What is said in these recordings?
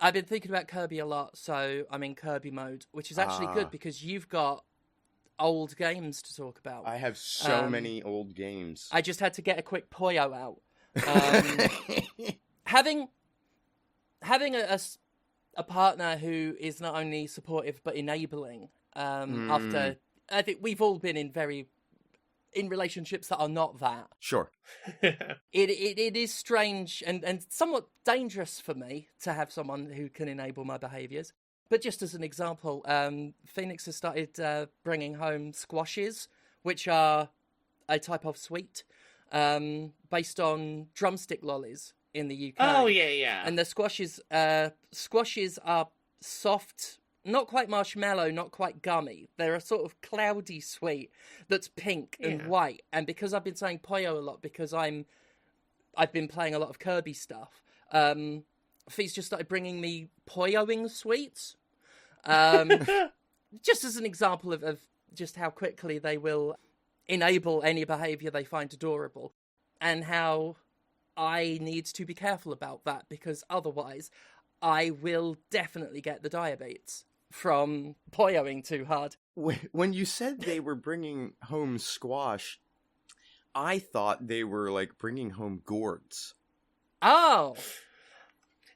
I've been thinking about Kirby a lot, so I'm in Kirby mode, which is actually good because you've got old games to talk about. I have so many old games. I just had to get a quick Poyo out. Having a partner who is not only supportive but enabling. After I think we've all been in relationships that are not that. Sure. It is strange and somewhat dangerous for me to have someone who can enable my behaviours. But just as an example, Phoenix has started bringing home squashes, which are a type of sweet based on drumstick lollies in the UK. Oh, yeah. And the squashes are soft, not quite marshmallow, not quite gummy. They're a sort of cloudy sweet that's pink and white. And because I've been saying Poyo a lot, because I've been playing a lot of Kirby stuff, Fee's just started bringing me Poyoing sweets. Just as an example of just how quickly they will enable any behaviour they find adorable. And how I need to be careful about that, because otherwise I will definitely get the diabetes from Poyoing too hard. When you said they were bringing home squash, I thought they were like bringing home gourds. Oh,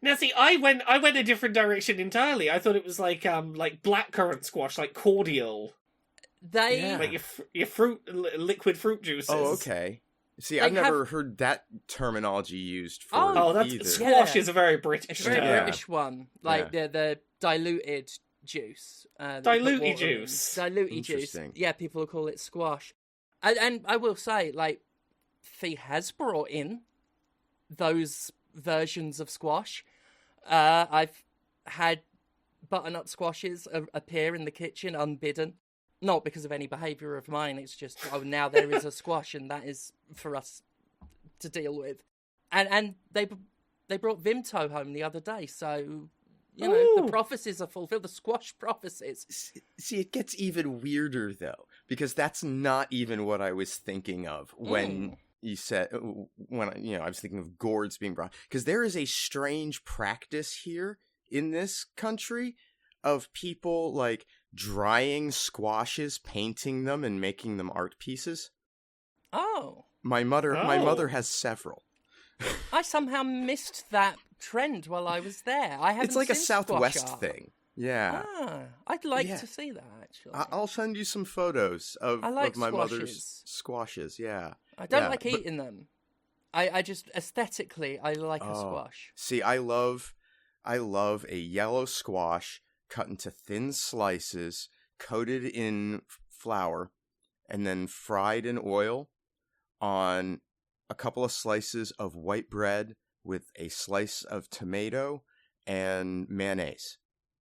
now see, I went a different direction entirely. I thought it was like blackcurrant squash, like cordial. Like your fruit, liquid fruit juices. Oh, okay. See, I've never heard that terminology used for either. Squash is a very British term. British one. Like the diluted juice. Dilute juice. Dilute juice. Yeah, people will call it squash. And I will say, like, Fee has brought in those versions of squash. I've had butternut squashes appear in the kitchen unbidden. Not because of any behaviour of mine, it's just, now there is a squash and that is for us to deal with. And they brought Vimto home the other day, so, you know, the prophecies are fulfilled, the squash prophecies. See, it gets even weirder, though, because that's not even what I was thinking of when you said, I was thinking of gourds being brought. Because there is a strange practice here in this country of people, like, drying squashes, painting them, and making them art pieces. Oh. My mother has several. I somehow missed that trend while I was there. It's like a Southwest thing. Yeah. I'd like to see that, actually. I'll send you some photos of my squashes. mother's squashes, yeah. I don't like eating them. I just, aesthetically, I like a squash. See, I love a yellow squash cut into thin slices, coated in flour, and then fried in oil on a couple of slices of white bread with a slice of tomato and mayonnaise.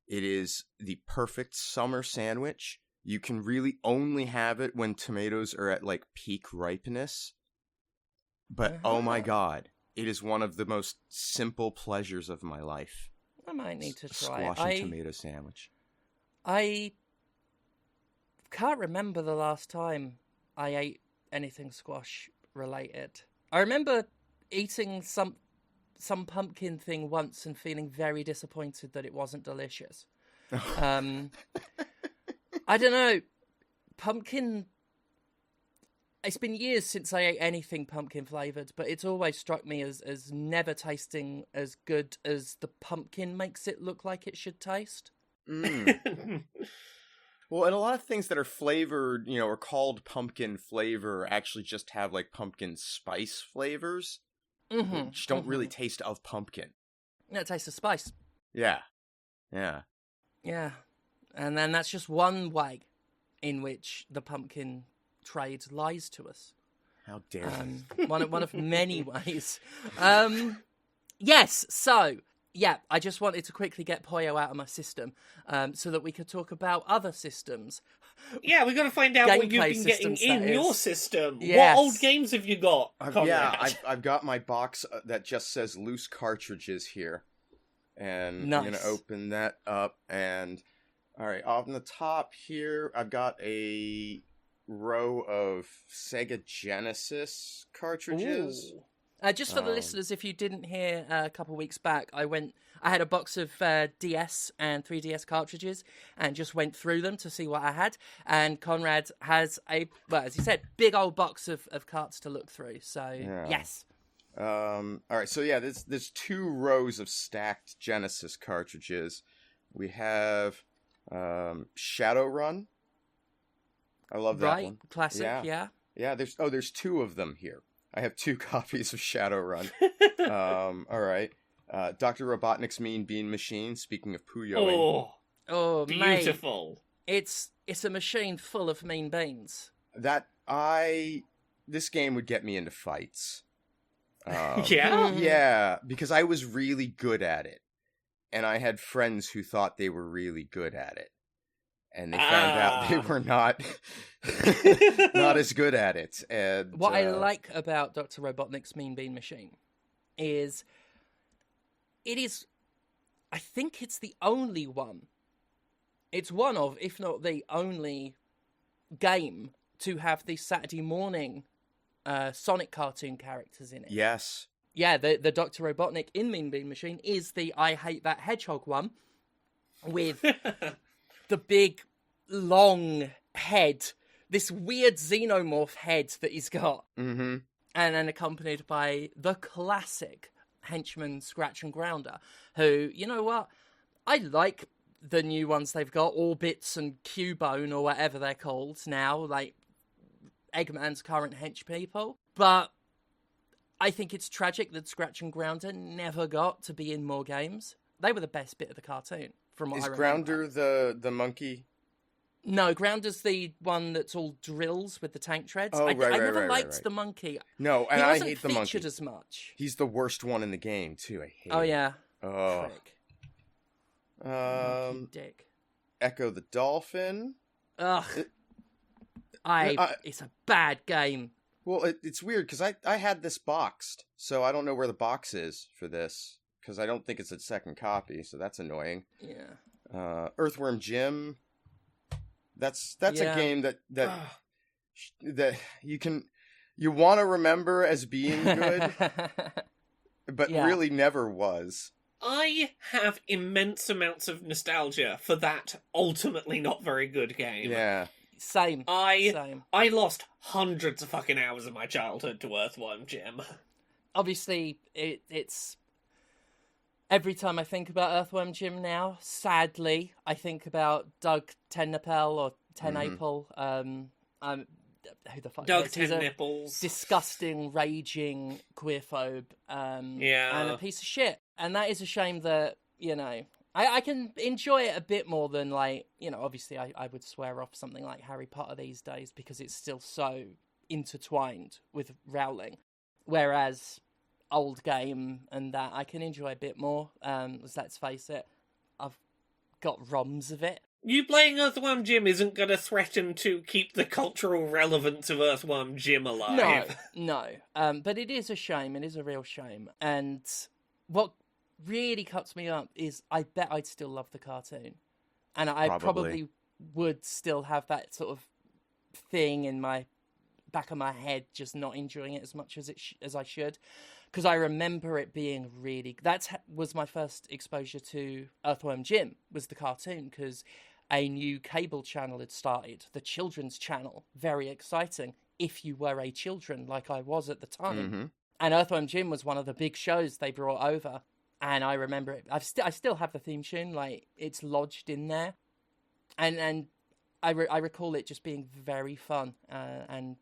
It is the perfect summer sandwich. You can really only have it when tomatoes are at like peak ripeness. But oh my god, it is one of the most simple pleasures of my life. I might need to try squash and tomato sandwich. I can't remember the last time I ate anything squash related. I remember eating some pumpkin thing once and feeling very disappointed that it wasn't delicious. I don't know. Pumpkin... It's been years since I ate anything pumpkin flavoured, but it's always struck me as never tasting as good as the pumpkin makes it look like it should taste. Well, and a lot of things that are flavored, are called pumpkin flavor actually just have like pumpkin spice flavors, which don't really taste of pumpkin. No, it tastes of spice. Yeah. And then that's just one way in which the pumpkin trade lies to us. How dare you? One of many ways. Yes, so... Yeah, I just wanted to quickly get Poyo out of my system so that we could talk about other systems. Yeah, we've got to find out what you've been getting in your system. Yes. What old games have you got, Conrad? I've got my box that just says loose cartridges here. And I'm going to open that up. And, all right, on the top here, I've got a row of Sega Genesis cartridges. Just for the listeners, if you didn't hear a couple of weeks back, I I had a box of DS and 3DS cartridges and just went through them to see what I had. And Conrad has as you said, big old box of carts to look through. So, yes. All right, so yeah, there's 2 rows of stacked Genesis cartridges. We have Shadowrun. I love that one. Classic, yeah. Yeah, there's 2 of them here. I have 2 copies of Shadowrun. All right. Dr. Robotnik's Mean Bean Machine, speaking of Puyoing. Oh, beautiful. Mate, it's a machine full of mean beans. This game would get me into fights. Yeah? Yeah, because I was really good at it. And I had friends who thought they were really good at it. And they found out they were not as good at it. And what I like about Dr. Robotnik's Mean Bean Machine is I think it's the only one. It's one of, if not the only game to have the Saturday morning Sonic cartoon characters in it. Yes. Yeah, the Dr. Robotnik in Mean Bean Machine is the I Hate That Hedgehog one with the big, long head, this weird xenomorph head that he's got. Mm-hmm. And then accompanied by the classic henchman Scratch and Grounder, who, you know what? I like the new ones they've got, Orbits and Cubone or whatever they're called now, like Eggman's current hench people. But I think it's tragic that Scratch and Grounder never got to be in more games. They were the best bit of the cartoon, from what I remember. Is Grounder the monkey? No, Grounder's the one that's all drills with the tank treads. Oh, I right, never liked right. the monkey. No, and I hate the monkey. He wasn't featured as much. He's the worst one in the game, too. I hate him. Yeah. Oh, prick. Dick. Echo the Dolphin. Ugh. It's a bad game. Well, it's weird, because I had this boxed, so I don't know where the box is for this, because I don't think it's a second copy, so that's annoying. Yeah. Earthworm Jim. That's a game that you want to remember as being good, but really never was. I have immense amounts of nostalgia for that ultimately not very good game. Yeah. Same. I lost hundreds of fucking hours of my childhood to Earthworm Jim. Obviously, it's... Every time I think about Earthworm Jim now, sadly, I think about Doug Tennippel or Tenapel. Who the fuck? Doug Tennipples. Disgusting, raging queerphobe. And a piece of shit. And that is a shame that, you know, I can enjoy it a bit more than, like, you know, obviously I would swear off something like Harry Potter these days because it's still so intertwined with Rowling. Whereas old game and that I can enjoy a bit more. Let's face it, I've got ROMs of it. You playing Earthworm Jim isn't going to threaten to keep the cultural relevance of Earthworm Jim alive. No. But it is a shame. It is a real shame. And what really cuts me up is I bet I'd still love the cartoon. And I probably would still have that sort of thing in my back of my head, just not enjoying it as much as I should. Because I remember it being really... That was my first exposure to Earthworm Jim, was the cartoon, because a new cable channel had started, the Children's Channel. Very exciting, if you were a children, like I was at the time. Mm-hmm. And Earthworm Jim was one of the big shows they brought over. And I remember it. I still have the theme tune, like, it's lodged in there. And I recall it just being very fun and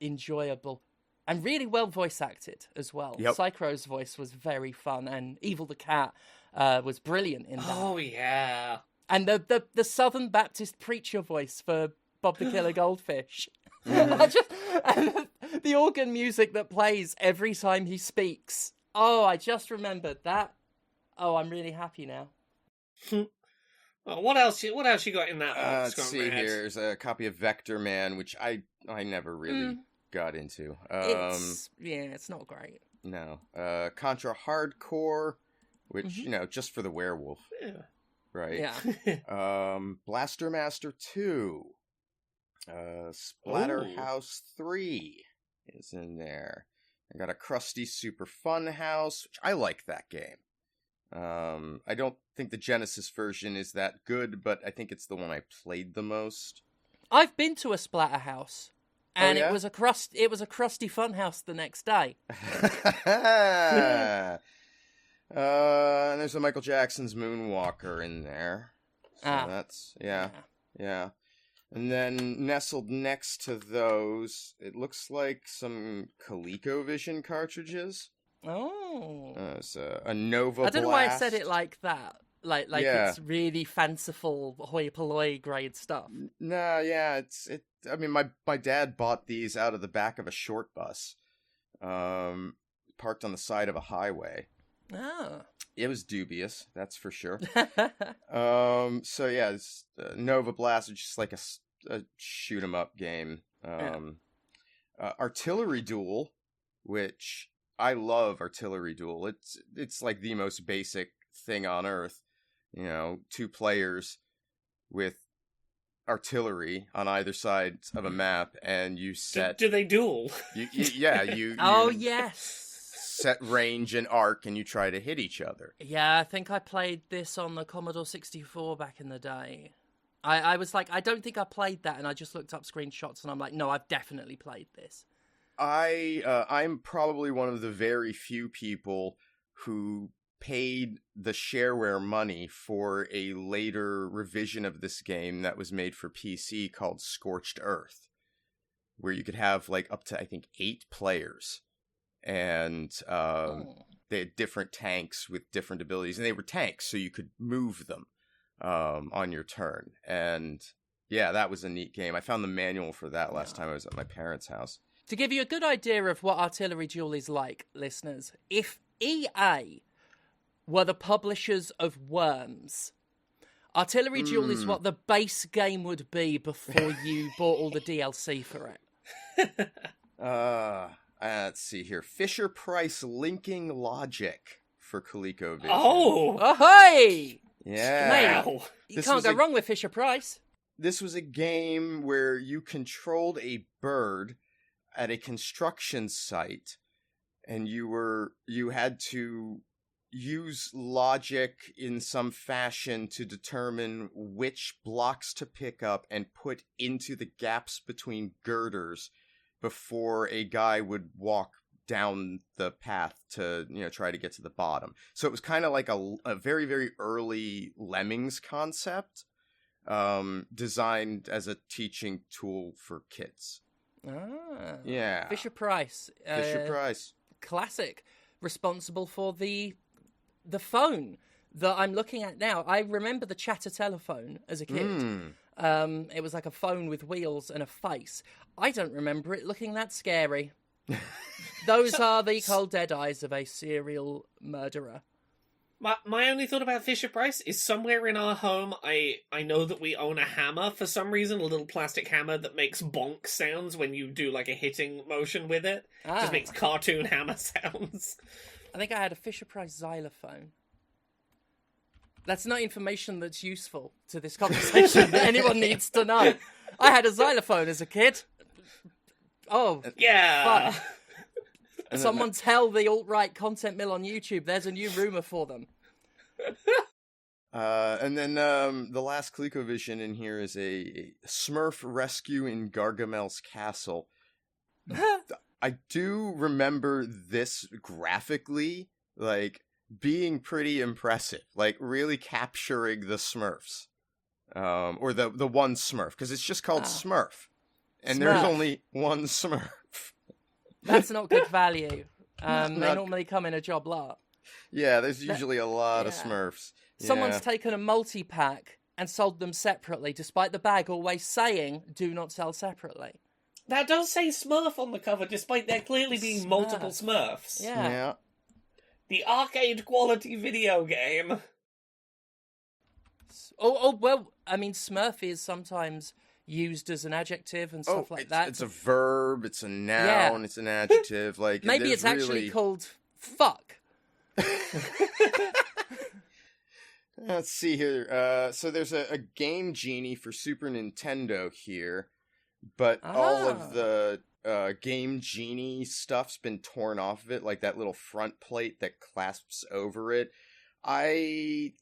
enjoyable. And really well voice acted as well. Yep. Psychro's voice was very fun, and Evil the Cat was brilliant in that. Oh, yeah. And the Southern Baptist preacher voice for Bob the Killer Goldfish. And the organ music that plays every time he speaks. Oh, I just remembered that. Oh, I'm really happy now. Well, what else you got in that box? Let's see here. There's a copy of Vector Man, which I never really... got into. It's not great. No. Contra Hardcore, which, you know, just for the werewolf. Yeah. Right. Yeah. Blaster Master 2. Splatterhouse 3 is in there. I got a Krusty Super Fun House, which I like that game. I don't think the Genesis version is that good, but I think it's the one I played the most. I've been to a Splatterhouse, and yeah? it was a crusty funhouse the next day. And there's a Michael Jackson's Moonwalker in there. So that's yeah. And then nestled next to those, it looks like some ColecoVision cartridges. Oh. It's a Nova Blast. I don't know why I said it like that. Like it's really fanciful, hoi polloi grade stuff. No, yeah, I mean, my dad bought these out of the back of a short bus, parked on the side of a highway. Oh. It was dubious, that's for sure. So yeah, it's Nova Blast is just like a shoot 'em up game. Artillery Duel, which I love. Artillery Duel. It's like the most basic thing on earth. 2 players with artillery on either side of a map, and you set. Do they duel? You. Oh yes. Set range and arc, and you try to hit each other. Yeah, I think I played this on the Commodore 64 back in the day. I was like, I don't think I played that, and I just looked up screenshots, and I'm like, no, I've definitely played this. I'm probably one of the very few people who paid the shareware money for a later revision of this game that was made for PC called Scorched Earth, where you could have like up to, I think, 8 players. And they had different tanks with different abilities, and they were tanks, so you could move them on your turn. And yeah, that was a neat game. I found the manual for that last time I was at my parents' house. To give you a good idea of what Artillery Duel is like, listeners, if EA were the publishers of Worms, Artillery Duel is what the base game would be before you bought all the DLC for it. Let's see here. Fisher-Price linking logic for ColecoVision. Oh, hey! Yeah. Mate, you can't go wrong with Fisher-Price. This was a game where you controlled a bird at a construction site, and you had to use logic in some fashion to determine which blocks to pick up and put into the gaps between girders before a guy would walk down the path to, try to get to the bottom. So it was kind of like a very, very early Lemmings concept, designed as a teaching tool for kids. Ah. Yeah. Fisher-Price. Fisher-Price. Classic. Responsible for the phone that I'm looking at now. I remember the Chatter telephone as a kid. It was like a phone with wheels and a face. I don't remember it looking that scary. Those are the cold dead eyes of a serial murderer. My only thought about Fisher-Price is somewhere in our home, I know that we own a hammer for some reason, a little plastic hammer that makes bonk sounds when you do like a hitting motion with it. Just makes cartoon hammer sounds. I think I had a Fisher-Price xylophone. That's not information that's useful to this conversation that anyone needs to know. I had a xylophone as a kid. Oh, yeah. Fun. Someone tell the alt-right content mill on YouTube there's a new rumor for them. And then the last ColecoVision in here is a Smurf rescue in Gargamel's castle. I do remember this graphically, like, being pretty impressive, like really capturing the Smurfs, or the one Smurf, because it's just called Smurf, and there's only one Smurf. That's not good value. They normally come in a job lot. Yeah, there's usually a lot of Smurfs. Someone's taken a multi-pack and sold them separately, despite the bag always saying, do not sell separately. That does say Smurf on the cover, despite there clearly being multiple Smurfs. Yeah. The arcade quality video game. Oh, well, I mean, Smurf is sometimes used as an adjective and stuff like that. It's a verb, it's a noun, it's an adjective. Like maybe it's actually called fuck. Let's see here. So there's a Game Genie for Super Nintendo here, but all of the Game Genie stuff's been torn off of it, like that little front plate that clasps over it. I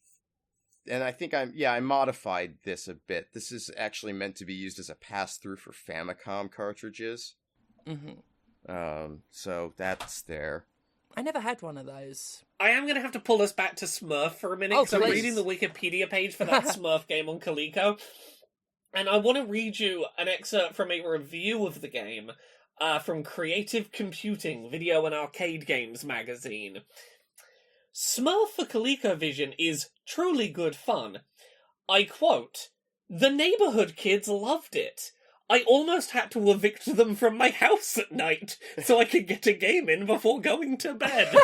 think I modified this a bit. This is actually meant to be used as a pass-through for Famicom cartridges. So that's there. I never had one of those. I am going to have to pull us back to Smurf for a minute, because I'm reading the Wikipedia page for that Smurf game on Coleco, and I want to read you an excerpt from a review of the game from Creative Computing Video and Arcade Games magazine. Smurf for ColecoVision is truly good fun. I quote, "The neighborhood kids loved it. I almost had to evict them from my house at night so I could get a game in before going to bed."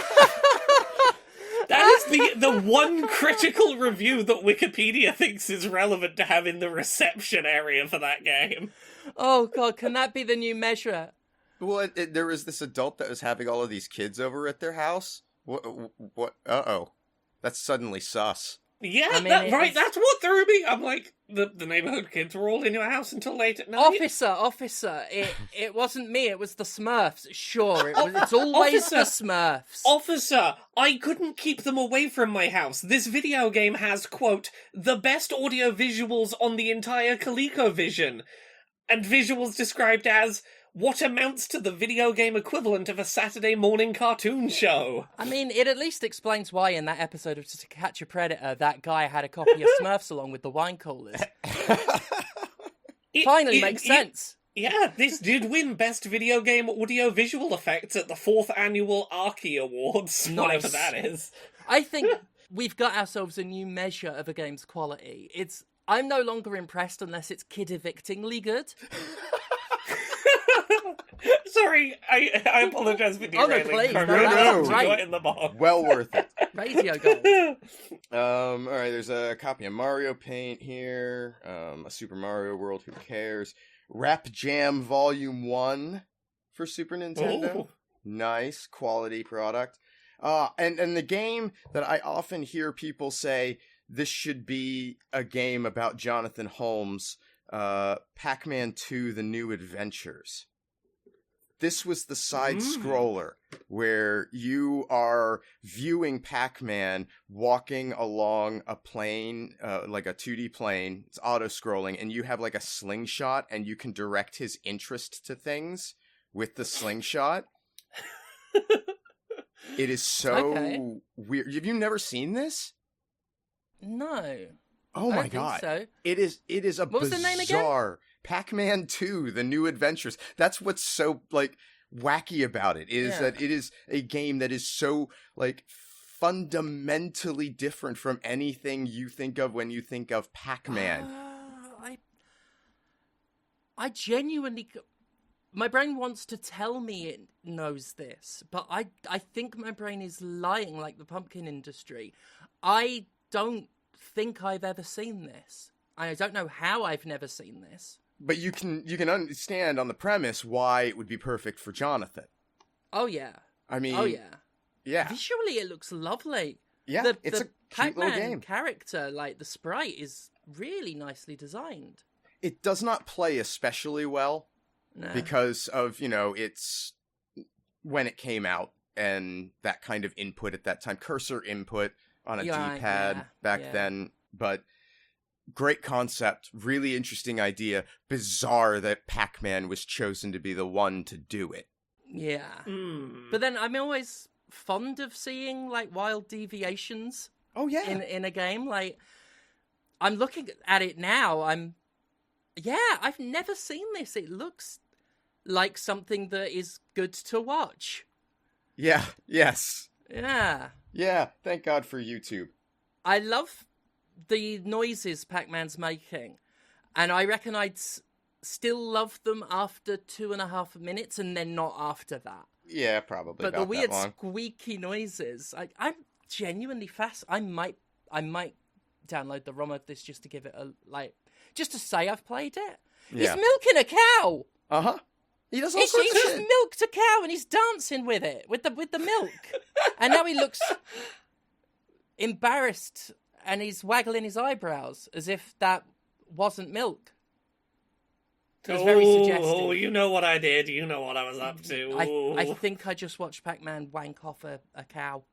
That is the one critical review that Wikipedia thinks is relevant to have in the reception area for that game. Oh god, can that be the new measure? Well, there was this adult that was having all of these kids over at their house. What? Uh-oh. That's suddenly sus. Yeah, I mean, that's what threw me. I'm like, the neighborhood kids were all in your house until late at night. Officer, it wasn't me, it was the Smurfs. Sure, it's always the Smurfs. Officer, I couldn't keep them away from my house. This video game has, quote, "the best audio visuals on the entire ColecoVision." And visuals described as what amounts to the video game equivalent of a Saturday morning cartoon show. I mean, it at least explains why in that episode of To Catch a Predator, that guy had a copy of Smurfs along with the wine coolers. Finally makes sense. Yeah, this did win Best Video Game Audio Visual Effects at the 4th Annual Archie Awards, whatever that is. I think we've got ourselves a new measure of a game's quality. I'm no longer impressed unless it's kid-evictingly good. Sorry, I apologize for derailing. Please, no. In the box. Well worth it. Radio gold. All right, there's a copy of Mario Paint here, a Super Mario World, who cares? Rap Jam Volume 1 for Super Nintendo. Ooh. Nice, quality product. And the game that I often hear people say, this should be a game about Jonathan Holmes, Pac-Man 2: The New Adventures. This was the side scroller where you are viewing Pac-Man walking along a plane, like a 2D plane. It's auto-scrolling, and you have like a slingshot, and you can direct his interest to things with the slingshot. It is so weird. Have you never seen this? No. Oh my god! So. It is a what was the name again? Pac-Man 2: The New Adventures. That's what's so like wacky about it is that it is a game that is so like fundamentally different from anything you think of when you think of Pac-Man. I genuinely, my brain wants to tell me it knows this, but I think my brain is lying like the pumpkin industry. I don't think I've ever seen this. I don't know how I've never seen this. But you can understand on the premise why it would be perfect for Jonathan. Oh yeah. I mean, yeah. Visually, it looks lovely. Yeah, it's a cute Pac-Man little game. Character, like the sprite, is really nicely designed. It does not play especially well because of it's when it came out and that kind of input at that time, cursor input on a D-pad back then, but. Great concept, really interesting idea. Bizarre that Pac-Man was chosen to be the one to do it. Yeah. But then I'm always fond of seeing like wild deviations. Oh yeah. In a game, like I'm looking at it now. I've never seen this. It looks like something that is good to watch. Yeah. Yes. Yeah. Yeah. Thank God for YouTube. I love the noises Pac-Man's making, and I reckon I'd still love them after 2.5 minutes, and then not after that. Yeah, probably. But the weird squeaky noises, I'm genuinely fast. I might download the ROM of this just to give it just to say I've played it. Yeah. He's milking a cow. He does all sorts of shit. He's just milked a cow, and he's dancing with it with the milk, and now he looks embarrassed. And he's waggling his eyebrows as if that wasn't milk. It was very suggestive. Oh, you know what I did. You know what I was up to. I think I just watched Pac-Man wank off a cow.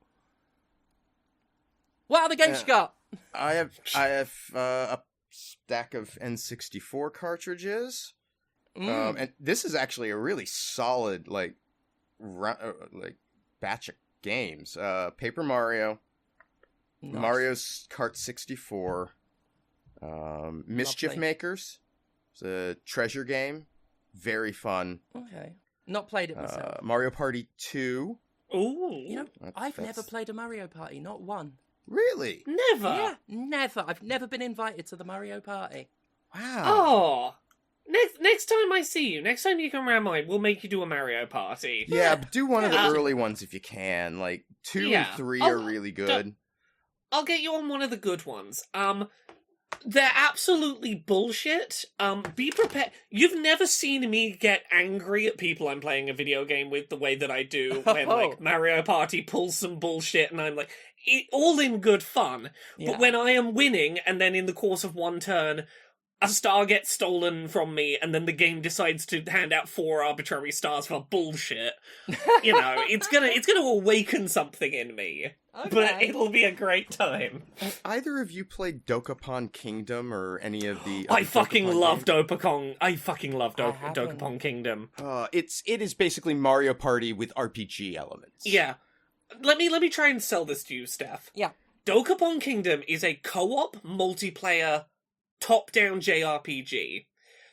What other games you got? I have a stack of N64 cartridges. And this is actually a really solid like batch of games. Paper Mario, Nice. Mario Kart 64, Mischief Lovely. Makers. It's a treasure game, very fun. Okay. Not played it myself. Mario Party 2. Ooh. You know, I've That's- never played a Mario Party, not one. Really? Never. Yeah, never. I've never been invited to the Mario Party. Wow. Oh. Next time I see you, next time you come around mine, we'll make you do a Mario Party. Yeah, but do one of the Yeah. early ones if you can. Like 2 Yeah. and 3 I'll- are really good. I'll get you on one of the good ones. They're absolutely bullshit. Be prepared. You've never seen me get angry at people I'm playing a video game with the way that I do when, like, Mario Party pulls some bullshit and I'm like, all in good fun. Yeah. But when I am winning and then in the course of one turn, a star gets stolen from me and then the game decides to hand out 4 arbitrary stars for bullshit, you know, it's gonna awaken something in me. Okay. But it'll be a great time. Have either of you played Dokapon Kingdom or any of the I other fucking Dokapon love games? Dokapon. I fucking love I haven't. Dokapon Kingdom. It is basically Mario Party with RPG elements. Yeah. Let me try and sell this to you, Steph. Yeah. Dokapon Kingdom is a co-op multiplayer top-down JRPG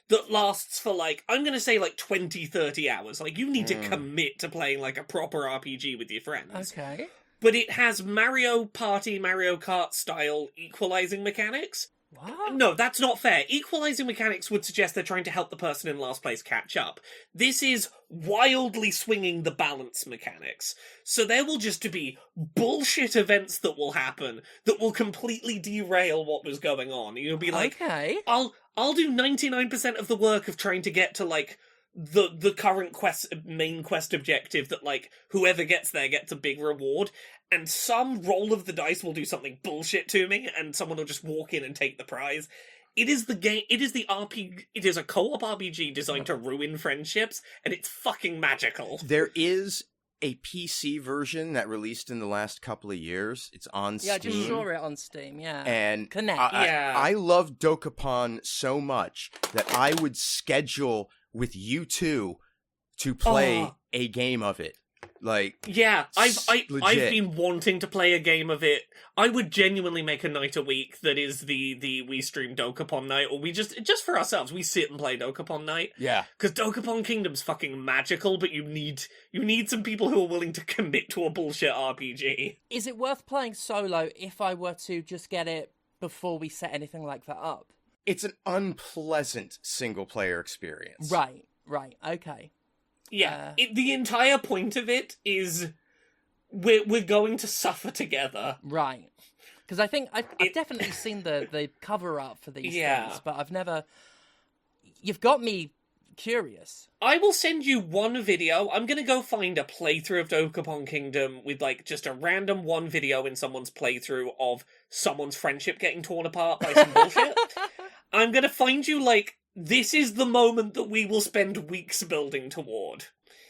that lasts for I'm gonna say 20, 30 hours. Like, you need to commit to playing like a proper RPG with your friends. Okay. But it has Mario Party, Mario Kart style equalizing mechanics. What? No, that's not fair. Equalizing mechanics would suggest they're trying to help the person in last place catch up. This is wildly swinging the balance mechanics. So there will just be bullshit events that will happen that will completely derail what was going on. You'll be like, Okay. I'll do 99% of the work of trying to get to the current main quest objective that whoever gets there gets a big reward, and some roll of the dice will do something bullshit to me and someone will just walk in and take the prize. It is the game, it is a co-op RPG designed to ruin friendships, and it's fucking magical. There is a PC version that released in the last couple of years. It's on Steam. Yeah, I just saw it on Steam, yeah. And Connect. I love Dokapon so much that I would schedule with you two to play a game of it. Yeah, I've legit. been wanting to play a game of it. I would genuinely make a night a week that is the we stream Dokapon night, or we just for ourselves, we sit and play Dokapon night. Yeah. Because Dokapon Kingdom's fucking magical, but you need some people who are willing to commit to a bullshit RPG. Is it worth playing solo if I were to just get it before we set anything like that up? It's an unpleasant single-player experience. Right, okay. Yeah, the entire point of it is we're going to suffer together. Right. Because I think I've definitely seen the cover art for these things, but I've never... You've got me curious. I will send you one video. I'm going to go find a playthrough of Dokapon Kingdom with just a random one video in someone's playthrough of someone's friendship getting torn apart by some bullshit. I'm going to find you this is the moment that we will spend weeks building toward.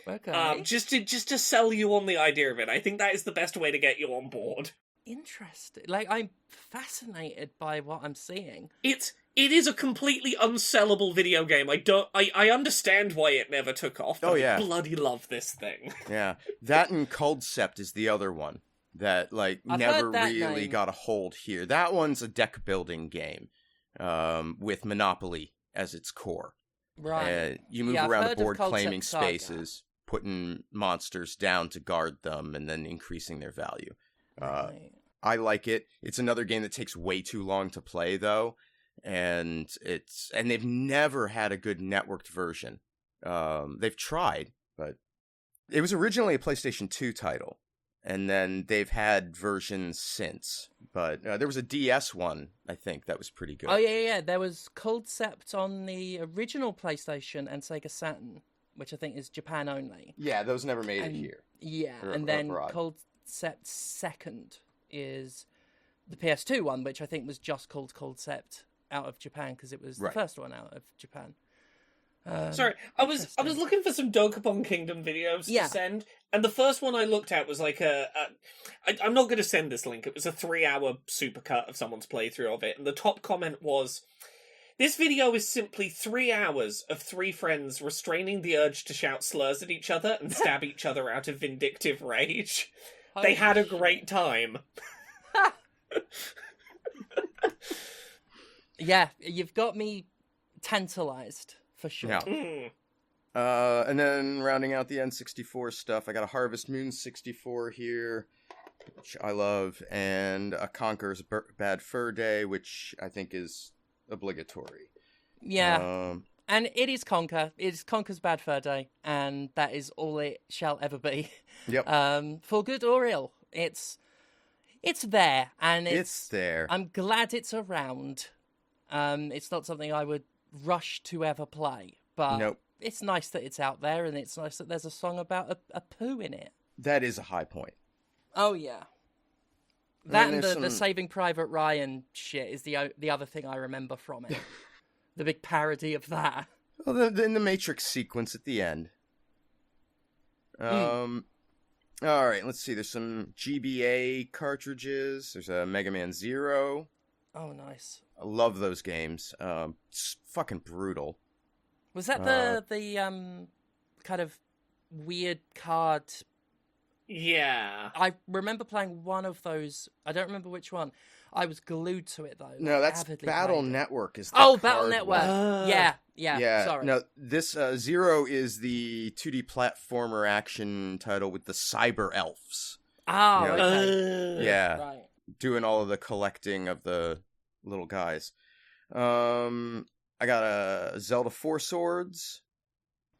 Okay. Just to sell you on the idea of it. I think that is the best way to get you on board. Interesting. I'm fascinated by what I'm seeing. It is a completely unsellable video game. I understand why it never took off, but I bloody love this thing. Yeah. That and Coldcept is the other one that never really got a hold here. That one's a deck building game with Monopoly as its core. Right. You move I've around the heard of board claiming Concept Saga. spaces, putting monsters down to guard them, and then increasing their value. Right. I like it. It's another game that takes way too long to play, though, and they've never had a good networked version. They've tried, but it was originally a PlayStation 2 title, and then they've had versions since. But there was a DS one, I think, that was pretty good. Oh, yeah. There was Coldcept on the original PlayStation and Sega Saturn, which I think is Japan only. Yeah, those never made it here. Yeah, or and then abroad. Coldcept Second is the PS2 one, which I think was just called Coldcept out of Japan because it was the first one out of Japan. Sorry, I was looking for some Dokapon Kingdom videos to send, and the first one I looked at was like I'm not going to send this link. It was a 3-hour supercut of someone's playthrough of it, and the top comment was, "This video is simply 3 hours of 3 friends restraining the urge to shout slurs at each other and stab each other out of vindictive rage. They had a great time." Yeah, you've got me tantalized. For sure. Yeah. And then rounding out the N64 stuff, I got a Harvest Moon 64 here, which I love, and a Conker's Bad Fur Day, which I think is obligatory. Yeah. And it is Conker. It's Conker's Bad Fur Day, and that is all it shall ever be. Yep. For good or ill. It's there, and it's there. I'm glad it's around. It's not something I would rush to ever play, but it's nice that it's out there, and it's nice that there's a song about a poo in it. That is a high point. Oh yeah, that and the Saving Private Ryan shit is the other thing I remember from it. The big parody of that. Well, the Matrix sequence at the end. All right, let's see. There's some GBA cartridges. There's a Mega Man Zero. Oh, nice. I love those games. It's fucking brutal. Was that the kind of weird card? Yeah. I remember playing one of those. I don't remember which one. I was glued to it, though. No, that's Battle Network. Is the Battle Network. Yeah. Sorry. No, this Zero is the 2D platformer action title with the cyber elves. Oh, okay. Yeah. Right. Doing all of the collecting of the little guys. I got a Zelda Four Swords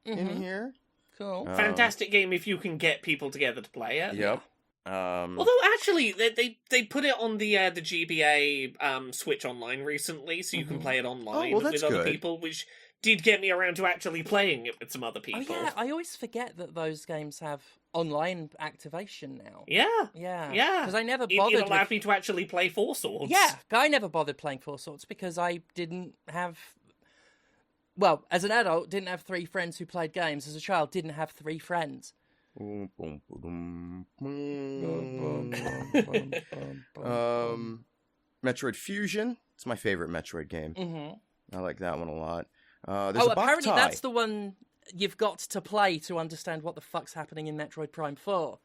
in here. Cool. Fantastic game if you can get people together to play it. Yep. Although actually, they put it on the GBA Switch Online recently, so you can play it online with other people, which did get me around to actually playing it with some other people. Oh, yeah, I always forget that those games have online activation now. Yeah. Because I never bothered. It allowed me to actually play Four Swords. Yeah, I never bothered playing Four Swords because I didn't have. Well, as an adult, didn't have 3 friends who played games. As a child, didn't have 3 friends. Metroid Fusion. It's my favorite Metroid game. Mm-hmm. I like that one a lot. There's apparently Boktai. that's the one you've got to play to understand what the fuck's happening in Metroid Prime 4.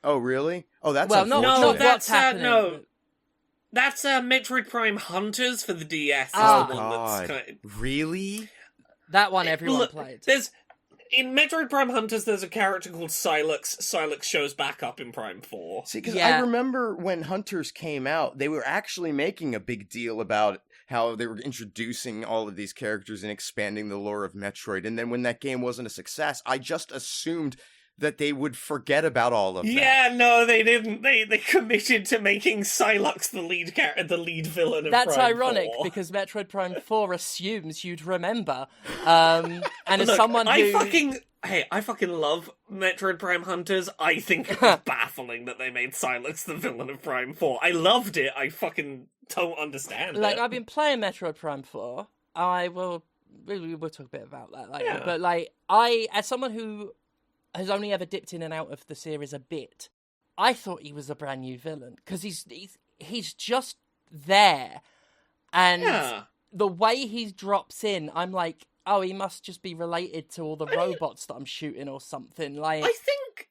Oh, really? Oh, that's what's happening. No. That's Metroid Prime Hunters for the DS. Oh, the one God. that's Really? That one everyone played. In Metroid Prime Hunters, there's a character called Sylux. Sylux shows back up in Prime 4. See, because I remember when Hunters came out, they were actually making a big deal about how they were introducing all of these characters and expanding the lore of Metroid. And then when that game wasn't a success, I just assumed that they would forget about all of that. Yeah, no, they didn't. They committed to making Sylux the lead villain of That's Prime ironic 4. Because Metroid Prime 4 assumes you'd remember. And as Look, someone who... I fucking love Metroid Prime Hunters. I think it was baffling that they made Sylux the villain of Prime 4. I loved it. I fucking don't understand it. I've been playing Metroid Prime 4. We'll talk a bit about that later. Yeah. But, as someone who has only ever dipped in and out of the series a bit, I thought he was a brand new villain. Because he's just there. And the way he drops in, I'm like, oh, he must just be related to all the robots that I'm shooting or something. I think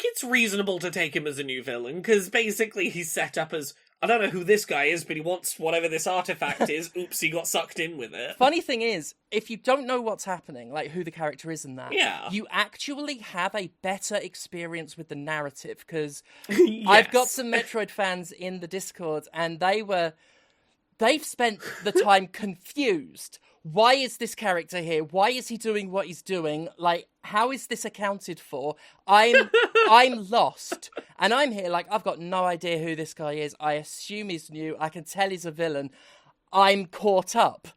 it's reasonable to take him as a new villain, because basically he's set up as, I don't know who this guy is, but he wants whatever this artifact is. Oops, he got sucked in with it. Funny thing is, if you don't know what's happening, like who the character is in that, you actually have a better experience with the narrative, because yes. I've got some Metroid fans in the Discord, and they've spent the time confused. Why is this character here? Why is he doing what he's doing? How is this accounted for? I'm lost. And I'm here I've got no idea who this guy is. I assume he's new. I can tell he's a villain. I'm caught up.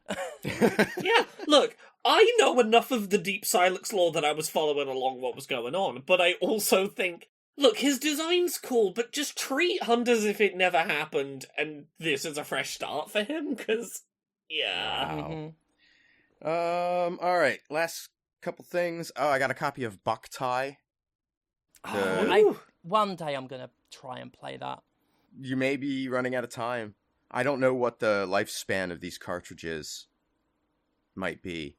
Yeah, look, I know enough of the deep Sylux lore that I was following along what was going on, but I also think, look, his design's cool, but just treat Hunters as if it never happened, and this is a fresh start for him, because, yeah. Wow. All right. Last couple things. Oh, I got a copy of Boktai. One day I'm gonna try and play that. You may be running out of time. I don't know what the lifespan of these cartridges might be.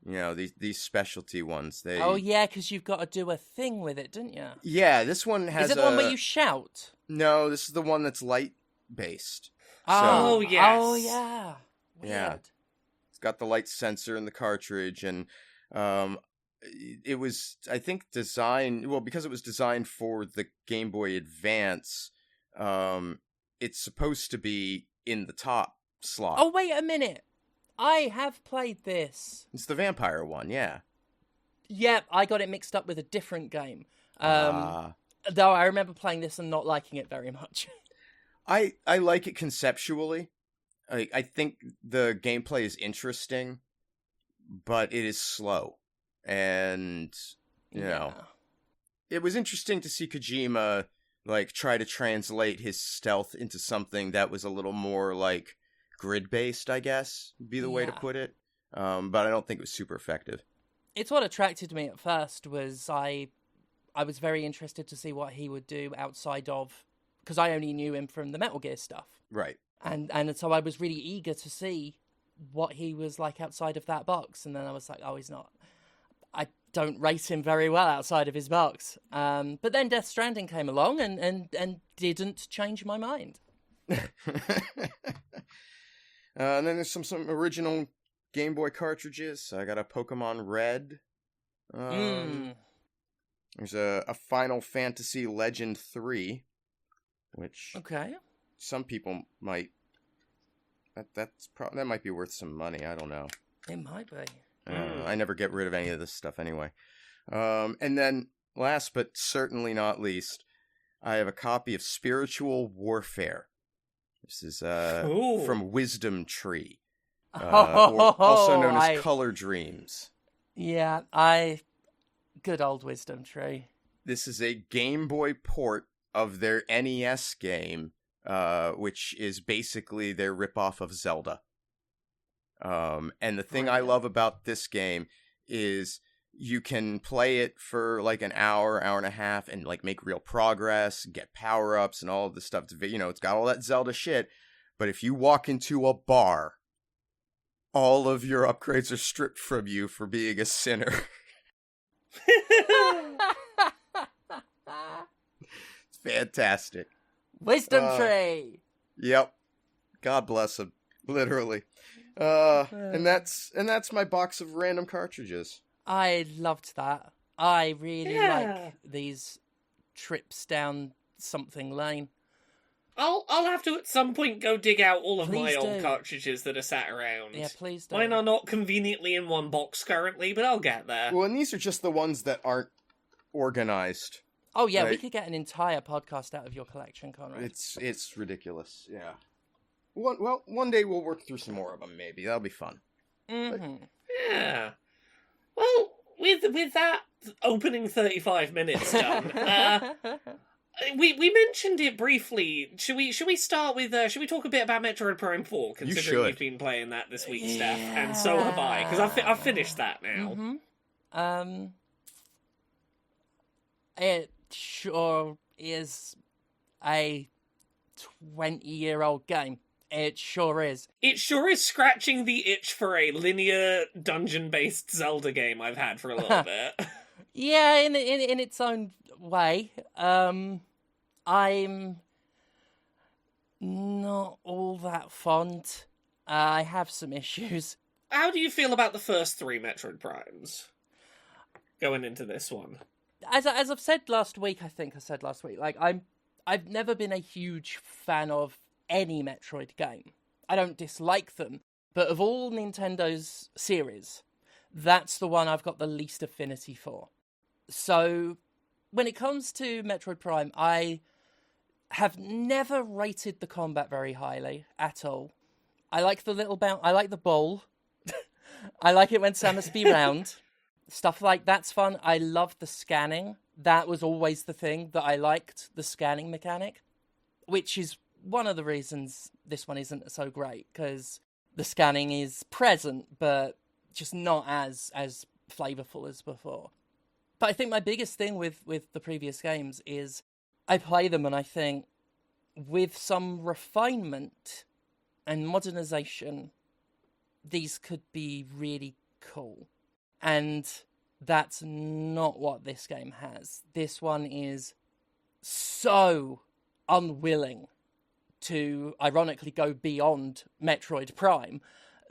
You know, these specialty ones. They. Oh yeah, because you've got to do a thing with it, didn't you? Yeah, this one has. Is it the one where you shout? No, this is the one that's light based. Oh, yes. Oh yeah. Weird. Yeah. It's got the light sensor in the cartridge, and it was, I think, designed, well, because it was designed for the Game Boy Advance, it's supposed to be in the top slot. Oh, wait a minute. I have played this. It's the vampire one, yeah. Yep, I got it mixed up with a different game. Though I remember playing this and not liking it very much. I like it conceptually. I think the gameplay is interesting, but it is slow. And, you know, it was interesting to see Kojima, like, try to translate his stealth into something that was a little more, like, grid-based, I guess, would be the way to put it. But I don't think it was super effective. It's what attracted me at first was I was very interested to see what he would do outside of, because I only knew him from the Metal Gear stuff. Right. And so I was really eager to see what he was like outside of that box. And then I was like, oh, he's not. I don't rate him very well outside of his box. But then Death Stranding came along and didn't change my mind. And then there's some original Game Boy cartridges. I got a Pokemon Red. There's a Final Fantasy Legend 3, which some people might... That might be worth some money. I don't know. It might be. I never get rid of any of this stuff anyway. And then, last but certainly not least, I have a copy of Spiritual Warfare. This is from Wisdom Tree, also known as Color Dreams. Yeah, good old Wisdom Tree. This is a Game Boy port of their NES game, which is basically their ripoff of Zelda. And the thing I love about this game is you can play it for like an hour and a half and like make real progress, get power-ups and all of this stuff. It's got all that Zelda shit. But if you walk into a bar, all of your upgrades are stripped from you for being a sinner. It's fantastic. Wisdom Tree! Yep. God bless him. Literally. And that's my box of random cartridges. I loved that. I really like these trips down something lane. I'll have to at some point go dig out all of my old cartridges that are sat around. Yeah, please do. Mine are not conveniently in one box currently, but I'll get there. Well, and these are just the ones that aren't organized. Oh yeah, we could get an entire podcast out of your collection, Conrad. It's ridiculous. Yeah. One day we'll work through some more of them. Maybe that'll be fun. Mm-hmm. Yeah. Well, with that opening 35 minutes done, we mentioned it briefly. Should we start with? Should we talk a bit about Metroid Prime 4? Considering you've been playing that this week, Steph, and so have I, because I've finished that now. Mm-hmm. It sure is a 20-year-old game. It sure is. It sure is scratching the itch for a linear dungeon-based Zelda game I've had for a little bit. Yeah, in its own way. I'm not all that fond. I have some issues. How do you feel about the first 3 Metroid Primes? Going into this one. As I've said last week, like I've never been a huge fan of any Metroid game. I don't dislike them, but of all Nintendo's series, that's the one I've got the least affinity for. So, when it comes to Metroid Prime, I have never rated the combat very highly at all. I like the little I like the bowl. I like it when Samus be round. Stuff like that's fun. I love the scanning. That was always the thing that I liked, the scanning mechanic, which is one of the reasons this one isn't so great, because the scanning is present, but just not as flavorful as before. But I think my biggest thing with the previous games is I play them and I think with some refinement and modernization, these could be really cool. And that's not what this game has. This one is so unwilling to ironically go beyond Metroid Prime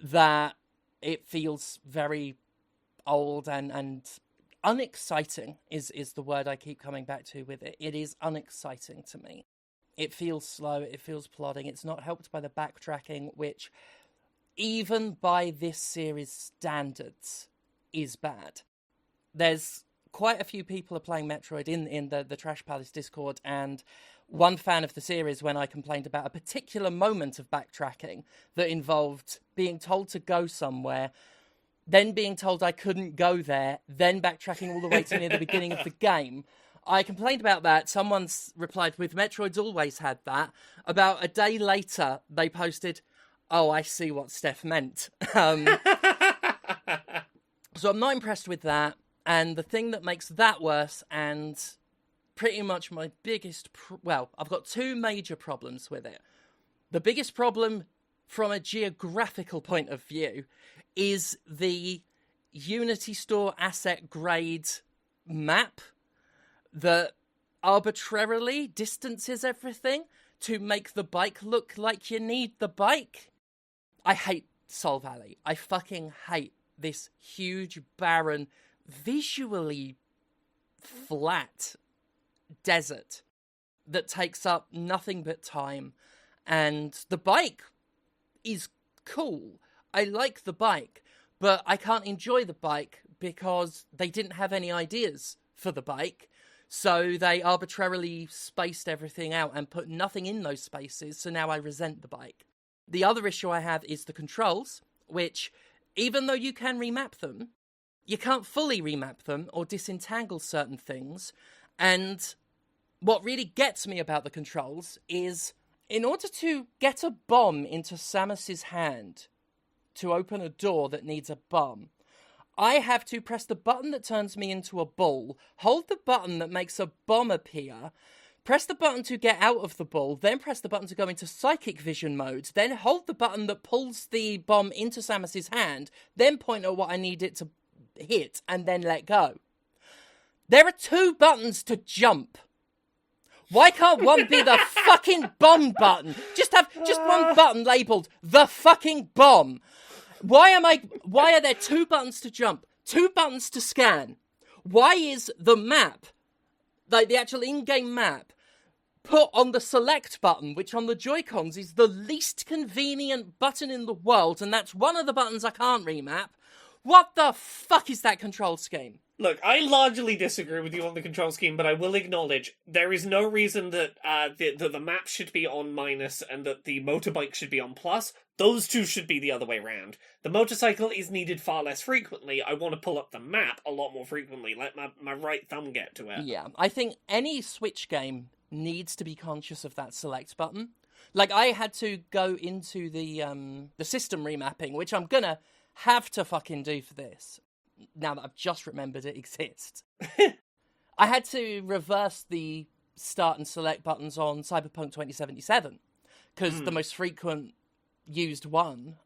that it feels very old and unexciting is the word I keep coming back to with it. It is unexciting to me. It feels slow, it feels plodding. It's not helped by the backtracking, which, even by this series' standards, is bad. There's quite a few people are playing Metroid in the Trash Palace Discord, and one fan of the series, when I complained about a particular moment of backtracking that involved being told to go somewhere, then being told I couldn't go there, then backtracking all the way to near the beginning of the game. I complained about that. Someone's replied with, Metroid's always had that. About a day later, they posted, oh, I see what Steph meant. So I'm not impressed with that. And the thing that makes that worse, and pretty much my biggest... I've got two major problems with it. The biggest problem from a geographical point of view is the Unity Store asset grade map that arbitrarily distances everything to make the bike look like you need the bike. I hate Sol Valley. I fucking hate this huge, barren, visually flat desert that takes up nothing but time. And the bike is cool. I like the bike, but I can't enjoy the bike because they didn't have any ideas for the bike. So they arbitrarily spaced everything out and put nothing in those spaces, so now I resent the bike. The other issue I have is the controls, which, even though you can remap them, you can't fully remap them or disentangle certain things. And what really gets me about the controls is, in order to get a bomb into Samus's hand to open a door that needs a bomb, I have to press the button that turns me into a ball, hold the button that makes a bomb appear, press the button to get out of the ball, then press the button to go into psychic vision mode, then hold the button that pulls the bomb into Samus's hand, then point at what I need it to hit, and then let go. There are two buttons to jump. Why can't one be the fucking bomb button? Just one button labelled the fucking bomb. Why are there two buttons to jump, two buttons to scan? Why is the map, like the actual in-game map, put on the select button, which on the Joy-Cons is the least convenient button in the world, and that's one of the buttons I can't remap? What the fuck is that control scheme? Look, I largely disagree with you on the control scheme, but I will acknowledge there is no reason that the map should be on minus and that the motorbike should be on plus. Those two should be the other way round. The motorcycle is needed far less frequently. I want to pull up the map a lot more frequently. Let my right thumb get to it. Yeah, I think any Switch game needs to be conscious of that select button. Like, I had to go into the system remapping, which I'm gonna have to fucking do for this, now that I've just remembered it exists. I had to reverse the start and select buttons on Cyberpunk 2077, because the most frequent used one,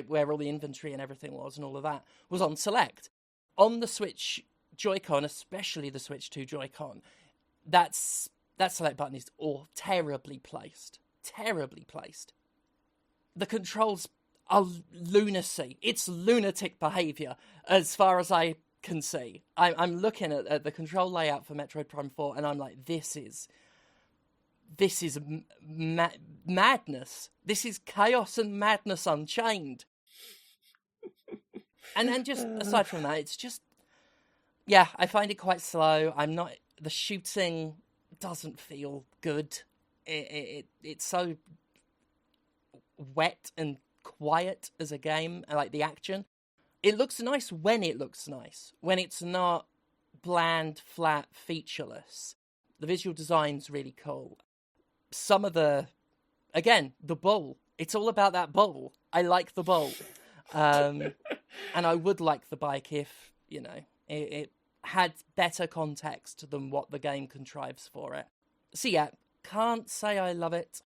where all the inventory and everything was and all of that, was on select. On the Switch Joy-Con, especially the Switch 2 Joy-Con, that select button is terribly placed. Terribly placed. The controls are lunacy. It's lunatic behaviour, as far as I can see. I'm looking at the control layout for Metroid Prime 4, and I'm like, this is madness. This is chaos and madness unchained. and just aside from that, it's just, yeah, I find it quite slow. The shooting doesn't feel good. It's so wet and quiet as a game. I like the action. It looks nice when it looks nice. When it's not bland, flat, featureless. The visual design's really cool. Some of the bull. It's all about that bull. I like the bull. And I would like the bike if, it had better context than what the game contrives for it. So yeah, can't say I love it.